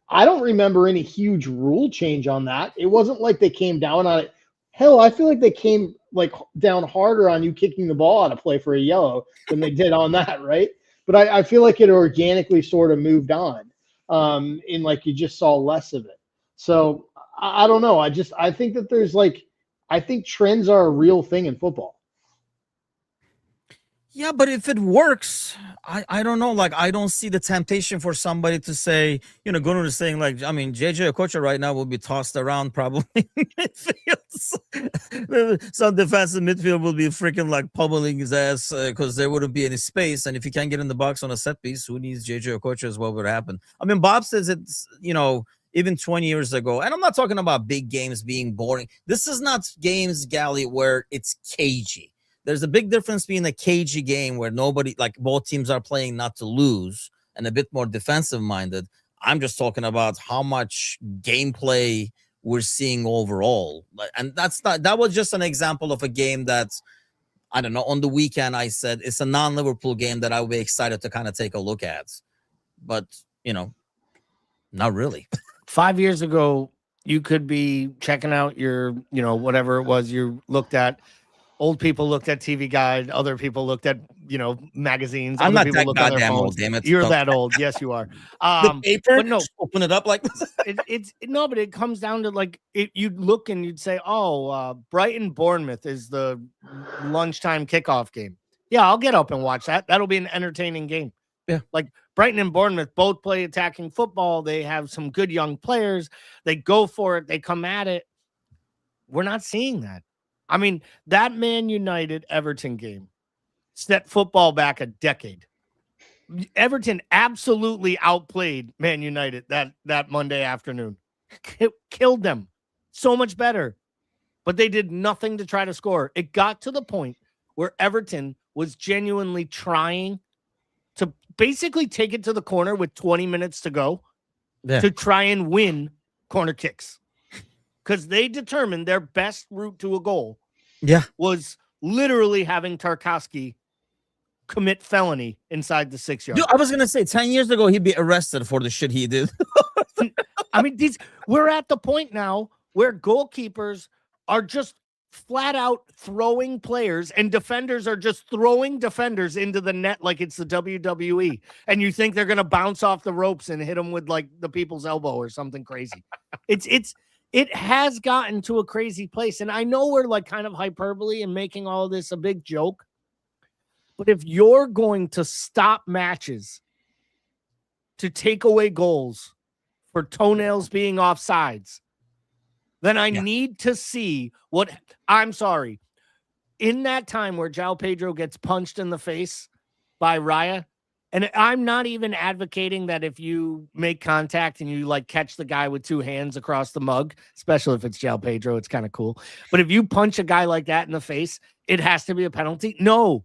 I don't remember any huge rule change on that. It wasn't like they came down on it. Hell, I feel like they came like down harder on you kicking the ball out of play for a yellow than they did on that, right? But I feel like it organically sort of moved on, and like you just saw less of it. So I don't know. I think that there's like, I think trends are a real thing in football. Yeah, but if it works, I don't know. Like, I don't see the temptation for somebody to say, Gunnar is saying, like, I mean, JJ Okocha right now will be tossed around probably in midfield. Some defensive midfield will be freaking like pummeling his ass because there wouldn't be any space. And if you can't get in the box on a set piece, who needs JJ Okocha is what would happen. I mean, Bob says it's, even 20 years ago, and I'm not talking about big games being boring. This is not games, Gally, where it's cagey. There's a big difference between a cagey game where nobody, like both teams are playing not to lose and a bit more defensive minded. I'm just talking about how much gameplay we're seeing overall. And that was just an example of a game that, I don't know, on the weekend I said it's a non-Liverpool game that I would be excited to kind of take a look at. But, not really. 5 years ago, you could be checking out your, whatever it was you looked at. Old people looked at TV Guide. Other people looked at, magazines. I'm other not people that goddamn old, damn it. You're that old. Yes, you are. The paper, but no, open it up like this. But it comes down to like, you'd look and you'd say, Brighton Bournemouth is the lunchtime kickoff game. Yeah, I'll get up and watch that. That'll be an entertaining game. Yeah. Like Brighton and Bournemouth both play attacking football. They have some good young players. They go for it. They come at it. We're not seeing that. I mean, that Man United Everton game set football back a decade. Everton absolutely outplayed Man United that Monday afternoon. Killed them so much better. But they did nothing to try to score. It got to the point where Everton was genuinely trying to basically take it to the corner with 20 minutes to go to try and win corner kicks. Because they determined their best route to a goal was literally having Tarkowski commit felony inside the 6 yard. Dude, I was going to say 10 years ago, he'd be arrested for the shit he did. I mean, we're at the point now where goalkeepers are just flat out throwing players and defenders are just throwing defenders into the net like it's the WWE. And you think they're going to bounce off the ropes and hit them with like the people's elbow or something crazy. It has gotten to a crazy place. And I know we're like kind of hyperbole and making all of this a big joke. But if you're going to stop matches to take away goals for toenails being offsides, then I need to see what I'm sorry. In that time where João Pedro gets punched in the face by Raya, and I'm not even advocating that if you make contact and you like catch the guy with two hands across the mug, especially if it's João Pedro, it's kind of cool. But if you punch a guy like that in the face, it has to be a penalty. No,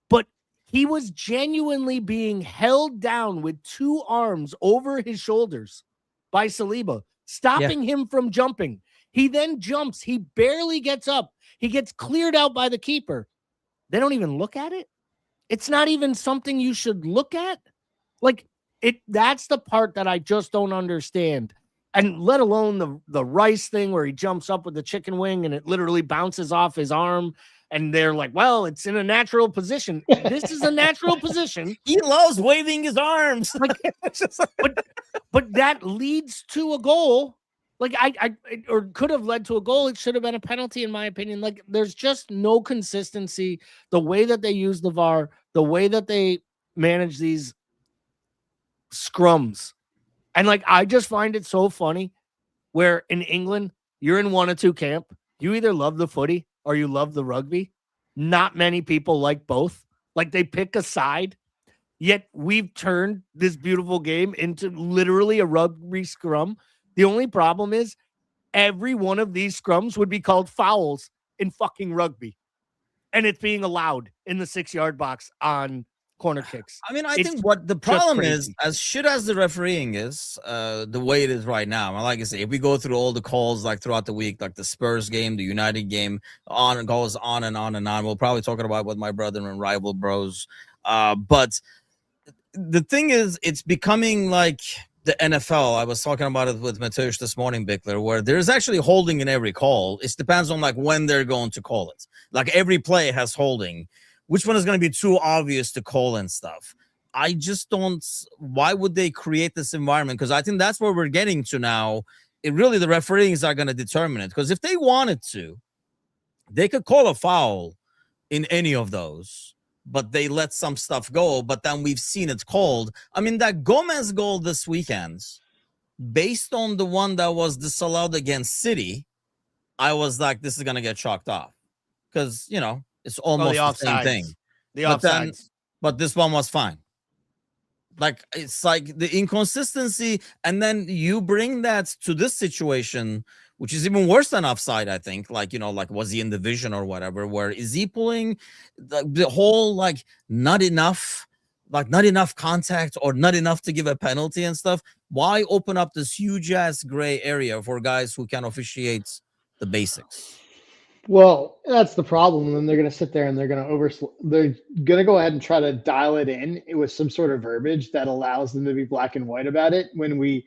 but he was genuinely being held down with two arms over his shoulders by Saliba, stopping him from jumping. He then jumps. He barely gets up. He gets cleared out by the keeper. They don't even look at it. It's not even something you should look at. Like that's the part that I just don't understand. And let alone the Rice thing where he jumps up with the chicken wing and it literally bounces off his arm. And they're like, well, it's in a natural position. This is a natural position. He loves waving his arms. Like, but that leads to a goal. Like or could have led to a goal. It should have been a penalty, in my opinion. Like, there's just no consistency. The way that they use the VAR, the way that they manage these scrums. And like, I just find it so funny where in England, you're in one or two camp. You either love the footy or you love the rugby. Not many people like both. Like, they pick a side. Yet we've turned this beautiful game into literally a rugby scrum. The only problem is every one of these scrums would be called fouls in fucking rugby. And it's being allowed in the 6 yard box on corner kicks. I mean, I think what the problem is, as shit as the refereeing is, the way it is right now, and like I say, if we go through all the calls like throughout the week, like the Spurs game, the United game, on and goes on and on and on. We'll probably talk about with my brother and rival bros. But the thing is, it's becoming like the NFL. I was talking about it with Mateusz this morning, Bickler, where there's actually holding in every call. It depends on like when they're going to call it. Like, every play has holding. Which one is going to be too obvious to call and stuff? I just don't. Why would they create this environment? Because I think that's where we're getting to now. It really, the referees are going to determine it. Because if they wanted to, they could call a foul in any of those, but they let some stuff go. But then we've seen it called. I mean, that Gomez goal this weekend, based on the one that was disallowed against City, I was like, this is going to get chalked off. Because, you know, it's almost the same thing. But this one was fine. Like, it's like the inconsistency. And then you bring that to this situation, which is even worse than offside, I think. Like, you know, like, was he in the vision or whatever? Where is he pulling the whole, like, not enough contact or not enough to give a penalty and stuff? Why open up this huge ass gray area for guys who can officiate the basics? Well, that's the problem. And then they're going to sit there and they're going to go ahead and try to dial it in with some sort of verbiage that allows them to be black and white about it, when we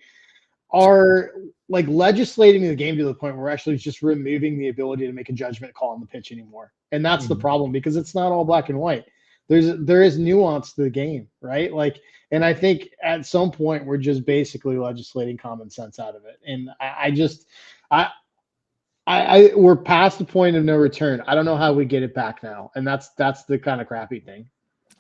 are like legislating the game to the point where we're actually just removing the ability to make a judgment call on the pitch anymore. And that's the problem, because it's not all black and white. There is nuance to the game, right? Like, and I think at some point we're just basically legislating common sense out of it. And we're past the point of no return. I don't know how we get it back now. And that's the kind of crappy thing.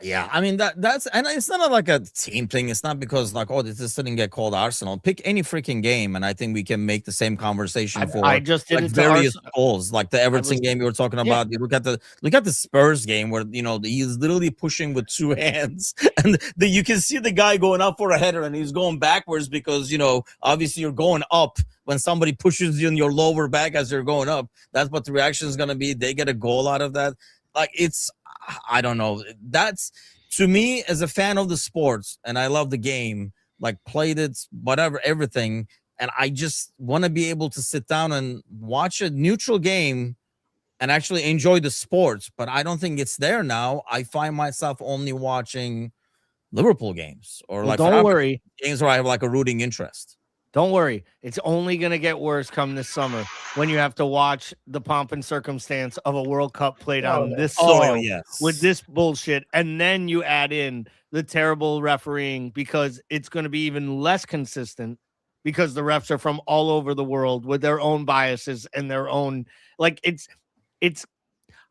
Yeah, I mean that's and it's not like a team thing. It's not because like, oh, this didn't get called Arsenal. Pick any freaking game, and I think we can make the same conversation I for just did like it to various Arsenal. goals, like the Everton game you were talking Yeah. about. You look at the Spurs game where he's literally pushing with two hands, and you can see the guy going up for a header, and he's going backwards because obviously you're going up when somebody pushes you in your lower back as you're going up. That's what the reaction is gonna be. They get a goal out of that. Like I don't know. That's to me as a fan of the sports, and I love the game, like played it, whatever, everything. And I just want to be able to sit down and watch a neutral game and actually enjoy the sports. But I don't think it's there now. I find myself only watching Liverpool games or Well, don't worry, games where I have like a rooting interest. Don't worry. It's only going to get worse come this summer when you have to watch the pomp and circumstance of a World Cup played on this soil with this bullshit. And then you add in the terrible refereeing because it's going to be even less consistent because the refs are from all over the world with their own biases and their own, like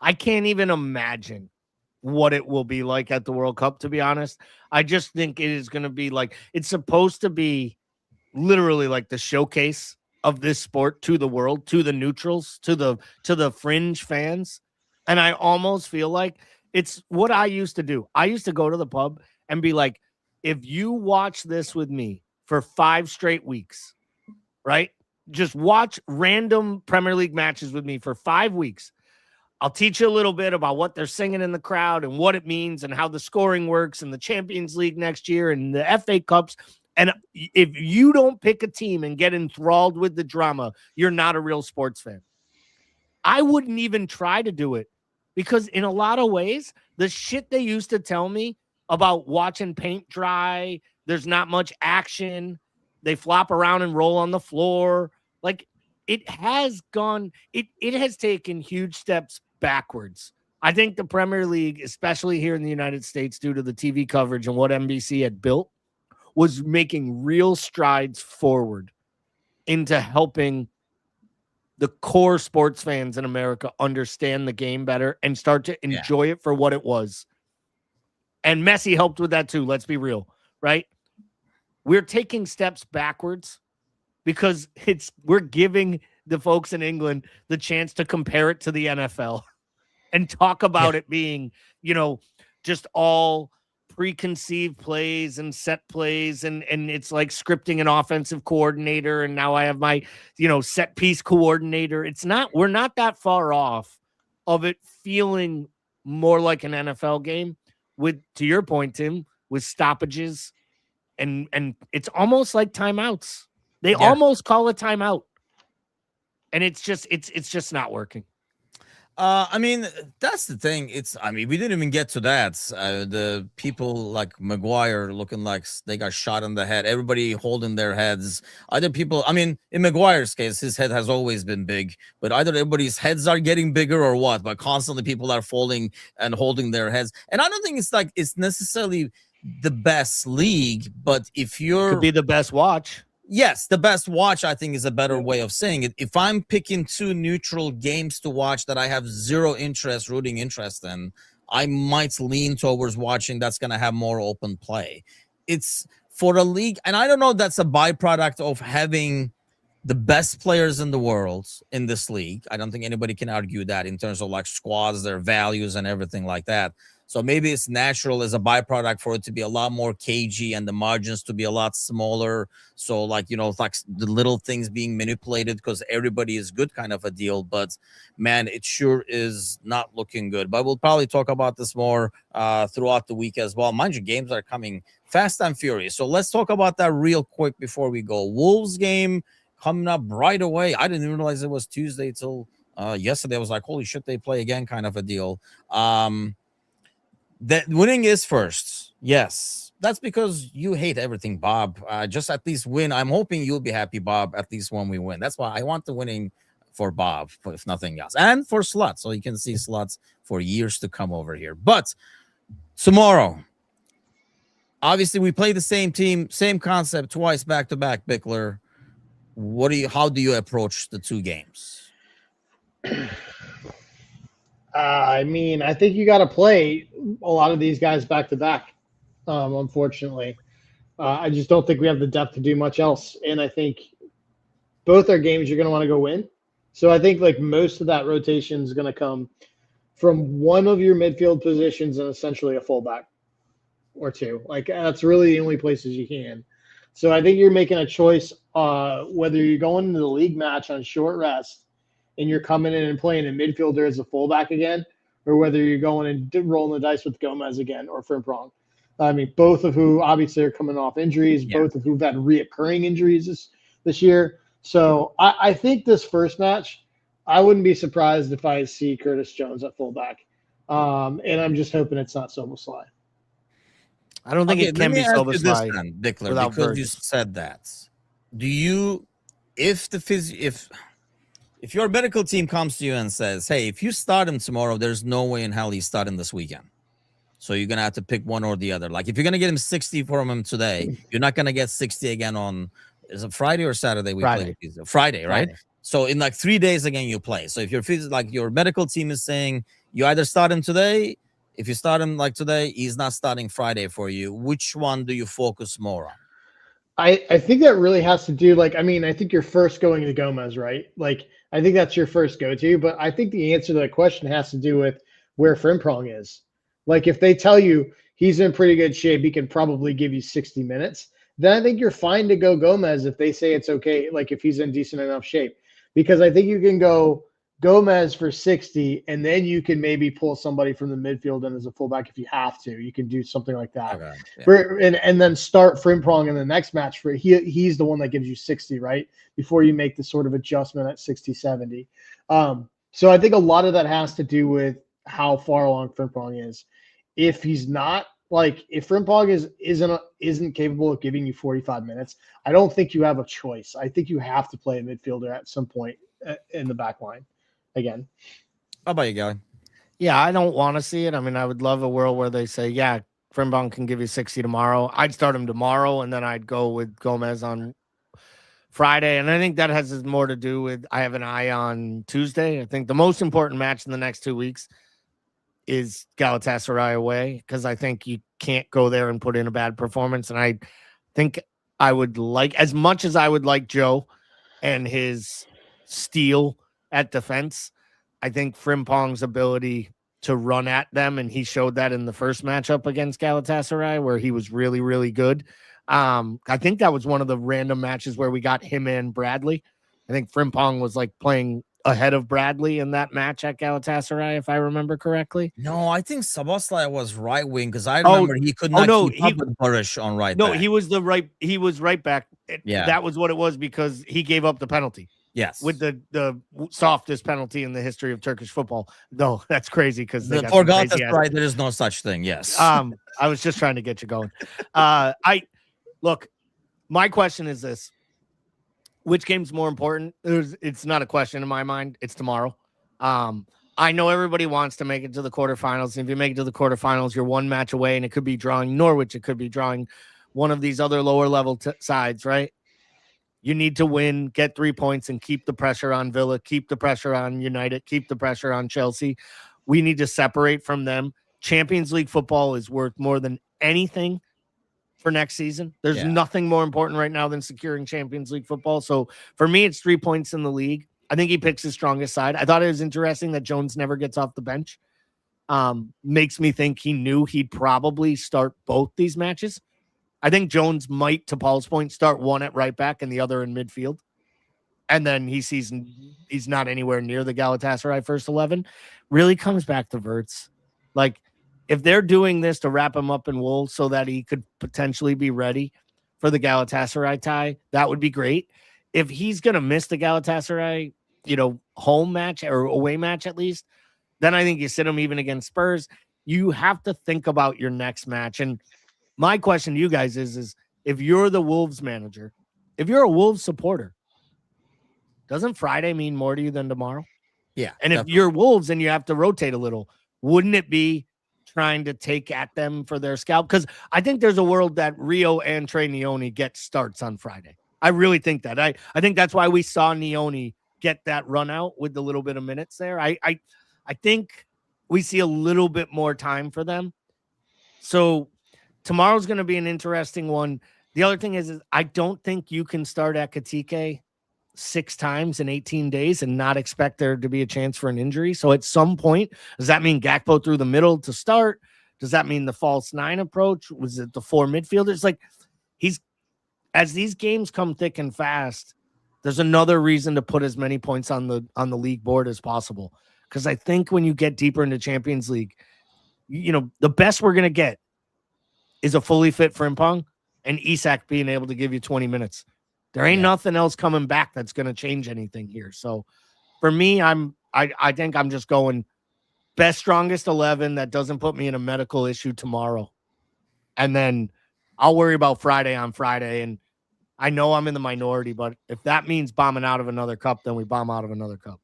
I can't even imagine what it will be like at the World Cup, to be honest. I just think it is going to be like, it's supposed to be literally like the showcase of this sport to the world, to the neutrals, to the fringe fans. And I almost feel like it's what I used to do. I used to go to the pub and be like, if you watch this with me for 5 straight weeks, right? Just watch random Premier League matches with me for 5 weeks. I'll teach you a little bit about what they're singing in the crowd and what it means and how the scoring works and the Champions League next year and the FA Cups. And if you don't pick a team and get enthralled with the drama, you're not a real sports fan. I wouldn't even try to do it because in a lot of ways, the shit they used to tell me about watching paint dry, there's not much action, they flop around and roll on the floor. Like it has gone, it has taken huge steps backwards. I think the Premier League, especially here in the United States, due to the TV coverage and what NBC had built, was making real strides forward into helping the core sports fans in America understand the game better and start to enjoy it for what it was. And Messi helped with that too. Let's be real, right? We're taking steps backwards because we're giving the folks in England the chance to compare it to the NFL and talk about it being, just all preconceived plays and set plays and it's like scripting an offensive coordinator and now I have my set piece coordinator. We're not that far off of it feeling more like an NFL game with, to your point, Tim, with stoppages and it's almost like timeouts. They almost call it timeout and it's just not working. I mean, that's the thing. We didn't even get to that. The people like Maguire looking like they got shot in the head. Everybody holding their heads. Other people, in Maguire's case, his head has always been big, but either everybody's heads are getting bigger or what, but constantly people are falling and holding their heads. And I don't think it's necessarily the best league, but if you're... Could be the best watch. Yes, the best watch, I think, is a better way of saying it. If I'm picking 2 neutral games to watch that I have zero rooting interest in, I might lean towards watching that's going to have more open play. It's for a league, and I don't know if that's a byproduct of having the best players in the world in this league. I don't think anybody can argue that in terms of like squads, their values, and everything like that. So maybe it's natural as a byproduct for it to be a lot more cagey and the margins to be a lot smaller. So like, like the little things being manipulated because everybody is good kind of a deal. But man, it sure is not looking good. But we'll probably talk about this more throughout the week as well. Mind you, games are coming fast and furious. So let's talk about that real quick before we go. Wolves game coming up right away. I didn't even realize it was Tuesday till yesterday. I was like, holy shit, they play again kind of a deal. That winning is first. Yes. That's because you hate everything, Bob. Just at least win. I'm hoping you'll be happy, Bob, at least when we win. That's why I want the winning for Bob, if nothing else. And for Sluts, so you can see Sluts for years to come over here. But tomorrow, obviously, we play the same team, same concept, twice back-to-back, Bickler. How do you approach the 2 games? I think you got to play a lot of these guys back to back. Unfortunately, I just don't think we have the depth to do much else. And I think both our games you're going to want to go win. So I think like most of that rotation is going to come from one of your midfield positions and essentially a fullback or two. Like that's really the only places you can. So I think you're making a choice whether you're going into the league match on short rest and you're coming in and playing a midfielder as a fullback again, or whether you're going and rolling the dice with Gomez again or Frimpong. I mean, both of who obviously are coming off injuries, both of who've had reoccurring injuries this year. So I think this first match, I wouldn't be surprised if I see Curtis Jones at fullback. And I'm just hoping it's not Soboslai. I don't think it can be Soboslai Dickler, without because Burgess. you said that. Do you, if your medical team comes to you and says, "Hey, if you start him tomorrow, there's no way in hell he's starting this weekend. So you're gonna have to pick one or the other. Like if you're gonna get him 60 from him today, you're not gonna get 60 again on is it Friday or Saturday? We play Friday, right? Friday. So in like 3 days again, you play. So if your medical team is saying you either start him today, if you start him like today, he's not starting Friday for you. Which one do you focus more on? I think that really has to do I think you're first going to Gomez, right? Like I think that's your first go-to, but I think the answer to that question has to do with where Frimpong is. Like if they tell you he's in pretty good shape, he can probably give you 60 minutes, then I think you're fine to go Gomez if they say it's okay, like if he's in decent enough shape. Because I think you can go Gomez for 60, and then you can maybe pull somebody from the midfield in as a fullback if you have to. You can do something like that. Okay, yeah. And then start Frimpong in the next match for he's the one that gives you 60, right? Before you make the sort of adjustment at 60, 70. So I think a lot of that has to do with how far along Frimpong is. If he's not, if Frimpong isn't capable of giving you 45 minutes, I don't think you have a choice. I think you have to play a midfielder at some point in the back line again. How about you, Gary? Yeah, I don't want to see it. I mean, I would love a world where they say, yeah, Frimpong can give you 60 tomorrow. I'd start him tomorrow, and then I'd go with Gomez on Friday. And I think that has more to do with I have an eye on Tuesday. I think the most important match in the next 2 weeks is Galatasaray away, because I think you can't go there and put in a bad performance. And I think I would as much as I would like Joe and his steal at defense, I think Frimpong's ability to run at them, and he showed that in the first matchup against Galatasaray where he was really, really good. I think that was one of the random matches where we got him and Bradley. I think Frimpong was playing ahead of Bradley in that match at Galatasaray, if I remember correctly. No, I think Szoboszlai was right wing, because I remember he could not keep up with Burish on right back. He was right back. That was what it was, because he gave up the penalty. Yes, with the softest penalty in the history of Turkish football. Though that's crazy, because for Galatasaray there is no such thing. Yes, I was just trying to get you going. Look, my question is this: which game's more important? It's not a question in my mind. It's tomorrow. I know everybody wants to make it to the quarterfinals. And if you make it to the quarterfinals, you're one match away, and it could be drawing Norwich. It could be drawing one of these other lower level sides, right? You need to win, get 3 points, and keep the pressure on Villa, keep the pressure on United, keep the pressure on Chelsea. We need to separate from them. Champions League football is worth more than anything for next season. There's nothing more important right now than securing Champions League football. So for me, it's 3 points in the league. I think he picks his strongest side. I thought it was interesting that Jones never gets off the bench. Makes me think he knew he'd probably start both these matches. I think Jones might, to Paul's point, start one at right back and the other in midfield. And then he sees he's not anywhere near the Galatasaray first 11. Really comes back to Wirtz. If they're doing this to wrap him up in wool so that he could potentially be ready for the Galatasaray tie, that would be great. If he's going to miss the Galatasaray, home match or away match at least, then I think you sit him even against Spurs. You have to think about your next match. And my question to you guys is if you're the Wolves manager, if you're a Wolves supporter, doesn't Friday mean more to you than tomorrow? Yeah. And if you're Wolves and you have to rotate a little, wouldn't it be trying to take at them for their scalp? Because I think there's a world that Rio and Trey Nioni get starts on Friday. I really think that. I think that's why we saw Nioni get that run out with the little bit of minutes there. I think we see a little bit more time for them So tomorrow's going to be an interesting one. The other thing is I don't think you can start Ekatike 6 times in 18 days and not expect there to be a chance for an injury. So at some point, does that mean Gakpo through the middle to start? Does that mean the false 9 approach? Was it the 4 midfielders? Like as these games come thick and fast, there's another reason to put as many points on the league board as possible. Because I think when you get deeper into Champions League, the best we're going to get is a fully fit Frimpong and Isak being able to give you 20 minutes. There ain't nothing else coming back that's going to change anything here. So for me, I think I'm just going best, strongest 11 that doesn't put me in a medical issue tomorrow. And then I'll worry about Friday on Friday. And I know I'm in the minority, but if that means bombing out of another cup, then we bomb out of another cup.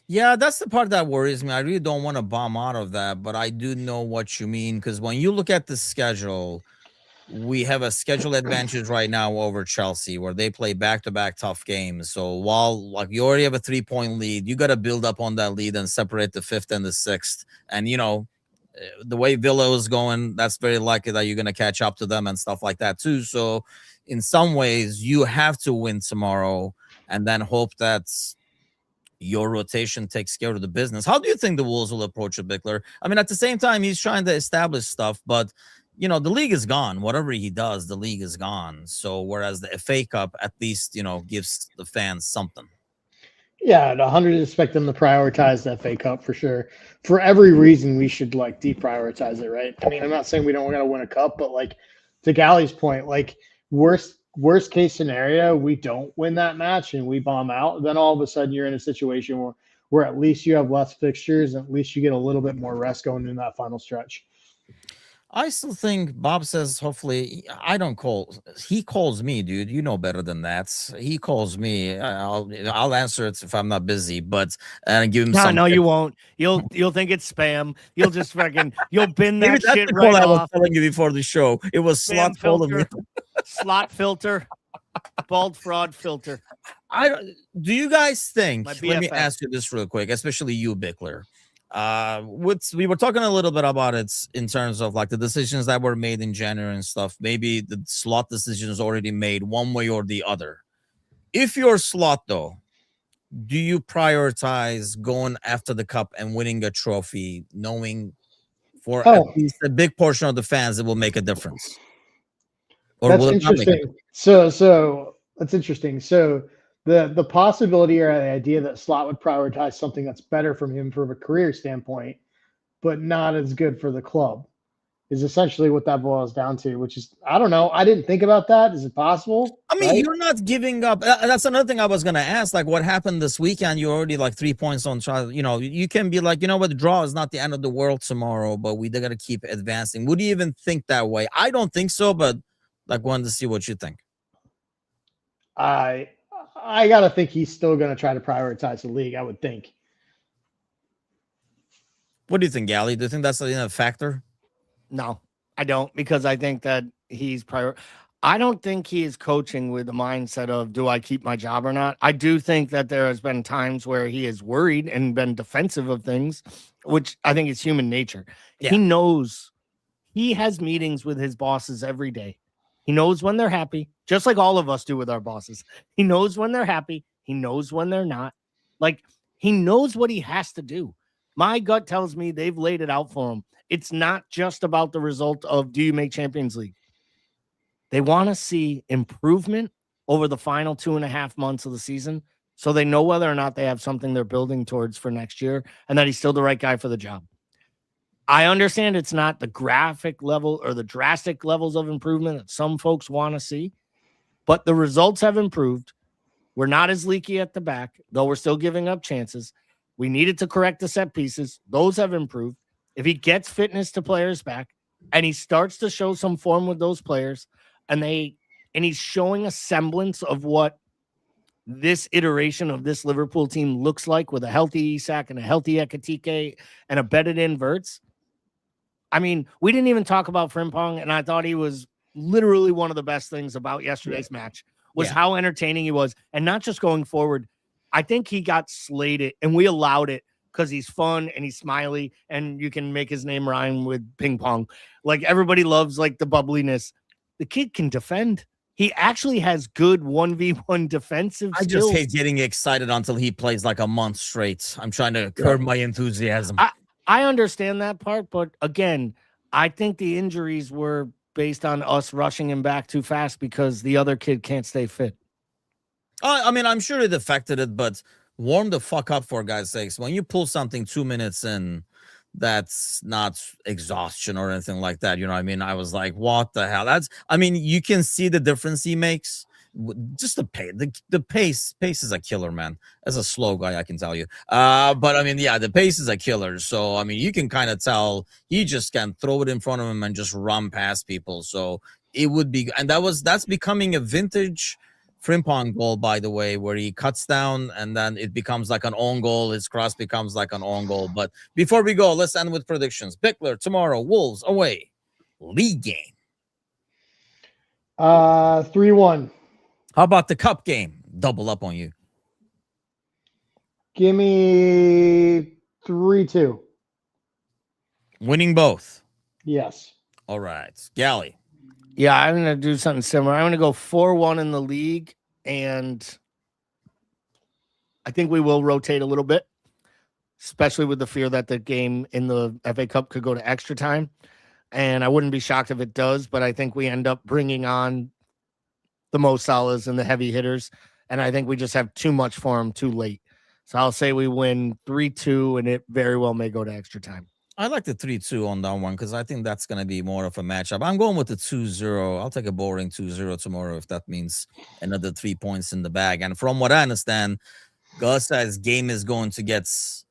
Yeah, that's the part that worries me. I really don't want to bomb out of that, but I do know what you mean, because when you look at the schedule, we have a schedule advantage right now over Chelsea, where they play back-to-back tough games. So while you already have a 3-point lead, you got to build up on that lead and separate the 5th and the 6th. And the way Villa is going, that's very likely that you're going to catch up to them and stuff like that too. So in some ways, you have to win tomorrow and then hope that your rotation takes care of the business. How do you think the Wolves will approach it, Bickler? I mean, at the same time, he's trying to establish stuff, but the league is gone. Whatever he does, the league is gone. So whereas the FA Cup at least, gives the fans something. Yeah, I'd 100 expect them to prioritize the FA Cup for sure. For every reason, we should deprioritize it, right? I mean, I'm not saying we don't want to win a cup, but to Gally's point, worst case scenario, we don't win that match and we bomb out. Then all of a sudden, you're in a situation where at least you have less fixtures, and at least you get a little bit more rest going in that final stretch. I still think Bob says, hopefully, I don't call. He calls me, dude. You know better than that. He calls me. I'll answer it if I'm not busy, but give him some. No, you won't. You'll think it's spam. You'll just you'll bin that Maybe that's shit the right call off. I was telling you before the show. It was Spam slot filter. Slot filter, bald fraud filter. Do you guys think? My Let me BFF. ask you this real quick, especially you, Bickler. We were talking a little bit about it in terms of the decisions that were made in January and stuff. Maybe the slot decision is already made one way or the other. If you're slot though, do you prioritize going after the cup and winning a trophy, knowing for at least a big portion of the fans it will make a difference? Or that's will it not make a interesting. So that's interesting. So the possibility or the idea that Slot would prioritize something that's better from him from a career standpoint, but not as good for the club, is essentially what that boils down to, which is, I don't know. I didn't think about that. Is it possible? I mean, right? You're not giving up. That's another thing I was going to ask. What happened this weekend? You're already 3 points on trial. You can be the draw is not the end of the world tomorrow, but we got to keep advancing. Would you even think that way? I don't think so, but wanted to see what you think. I got to think he's still going to try to prioritize the league, I would think. What do you think, Gally? Do you think that's a factor? No, I don't, because I think that he's I don't think he is coaching with the mindset of, do I keep my job or not? I do think that there has been times where he is worried and been defensive of things, which I think is human nature. Yeah. He knows he has meetings with his bosses every day. He knows when they're happy, just like all of us do with our bosses. He knows when they're happy. He knows when they're not. He knows what he has to do. My gut tells me they've laid it out for him. It's not just about the result of, do you make Champions League? They want to see improvement over the final 2.5 months of the season, so they know whether or not they have something they're building towards for next year, and that he's still the right guy for the job. I understand it's not the graphic level or the drastic levels of improvement that some folks want to see, but the results have improved. We're not as leaky at the back, though we're still giving up chances. We needed to correct the set pieces. Those have improved. If he gets fitness to players back and he starts to show some form with those players, and he's showing a semblance of what this iteration of this Liverpool team looks like with a healthy Isak and a healthy Ekatike and a bedded in Wirtz. I mean, we didn't even talk about Frimpong, and I thought he was literally one of the best things about yesterday's match was how entertaining he was. And not just going forward. I think he got slated, and we allowed it because he's fun and he's smiley and you can make his name rhyme with ping pong. Like everybody loves like the bubbliness. The kid can defend. He actually has good 1v1 defensive I skills. just hate getting excited until he plays like a month straight. I'm trying to curb my enthusiasm. I understand that part, but again, I think the injuries were based on us rushing him back too fast because the other kid can't stay fit. I mean, I'm sure it affected it, but warm the fuck up for God's sakes. When you pull something 2 minutes in, that's not exhaustion or anything like that. You know what I mean? I was like, what the hell? I mean, you can see the difference he makes. Just the pace, the pace is a killer, man. As a slow guy, I can tell you. But I mean, yeah, the pace is a killer. So I mean, you can kind of tell he just can throw it in front of him and just run past people. So it would be, and that's becoming a vintage Frimpong goal, by the way, where he cuts down and then it becomes like an own goal. His cross becomes like an own goal. But before we go, let's end with predictions. Bickler tomorrow, Wolves away, league game. 3-1. How about the cup game? Double up on you. Give me 3-2. Winning both. Yes. All right. Gally. Yeah, I'm going to do something similar. I'm going to go 4-1 in the league, and I think we will rotate a little bit, especially with the fear that the game in the FA Cup could go to extra time. And I wouldn't be shocked if it does, but I think we end up bringing on the Mo Salahs and the heavy hitters, and I think we just have too much for them too late. So I'll say we win 3-2, and it very well may go to extra time. I like the 3-2 on that one because I think that's going to be more of a matchup. I'm going with the 2-0. I'll take a boring 2-0 tomorrow if that means another 3 points in the bag. And from what I understand, Galatasaray's game is going to get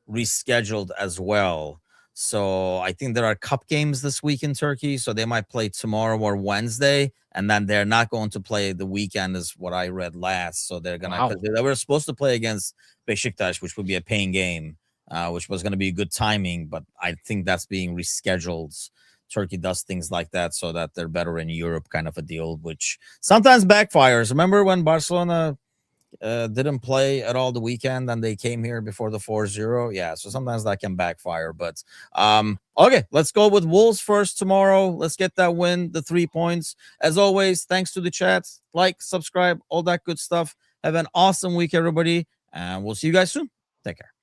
rescheduled as well. So I think there are cup games this week in Turkey. So they might play tomorrow or Wednesday. And then they're not going to play the weekend is what I read last. So they're going to, they were supposed to play against Beşiktaş, which would be a paying game. Which was going to be good timing, but I think that's being rescheduled. Turkey does things like that so that they're better in Europe, kind of a deal, which sometimes backfires. Remember when Barcelona didn't play at all the weekend and they came here before the 4-0? Yeah, so sometimes that can backfire. But okay, let's go with Wolves first tomorrow. Let's get that win, the 3 points. As always, thanks to the chat. Like, subscribe, all that good stuff. Have an awesome week, everybody, and we'll see you guys soon. Take care.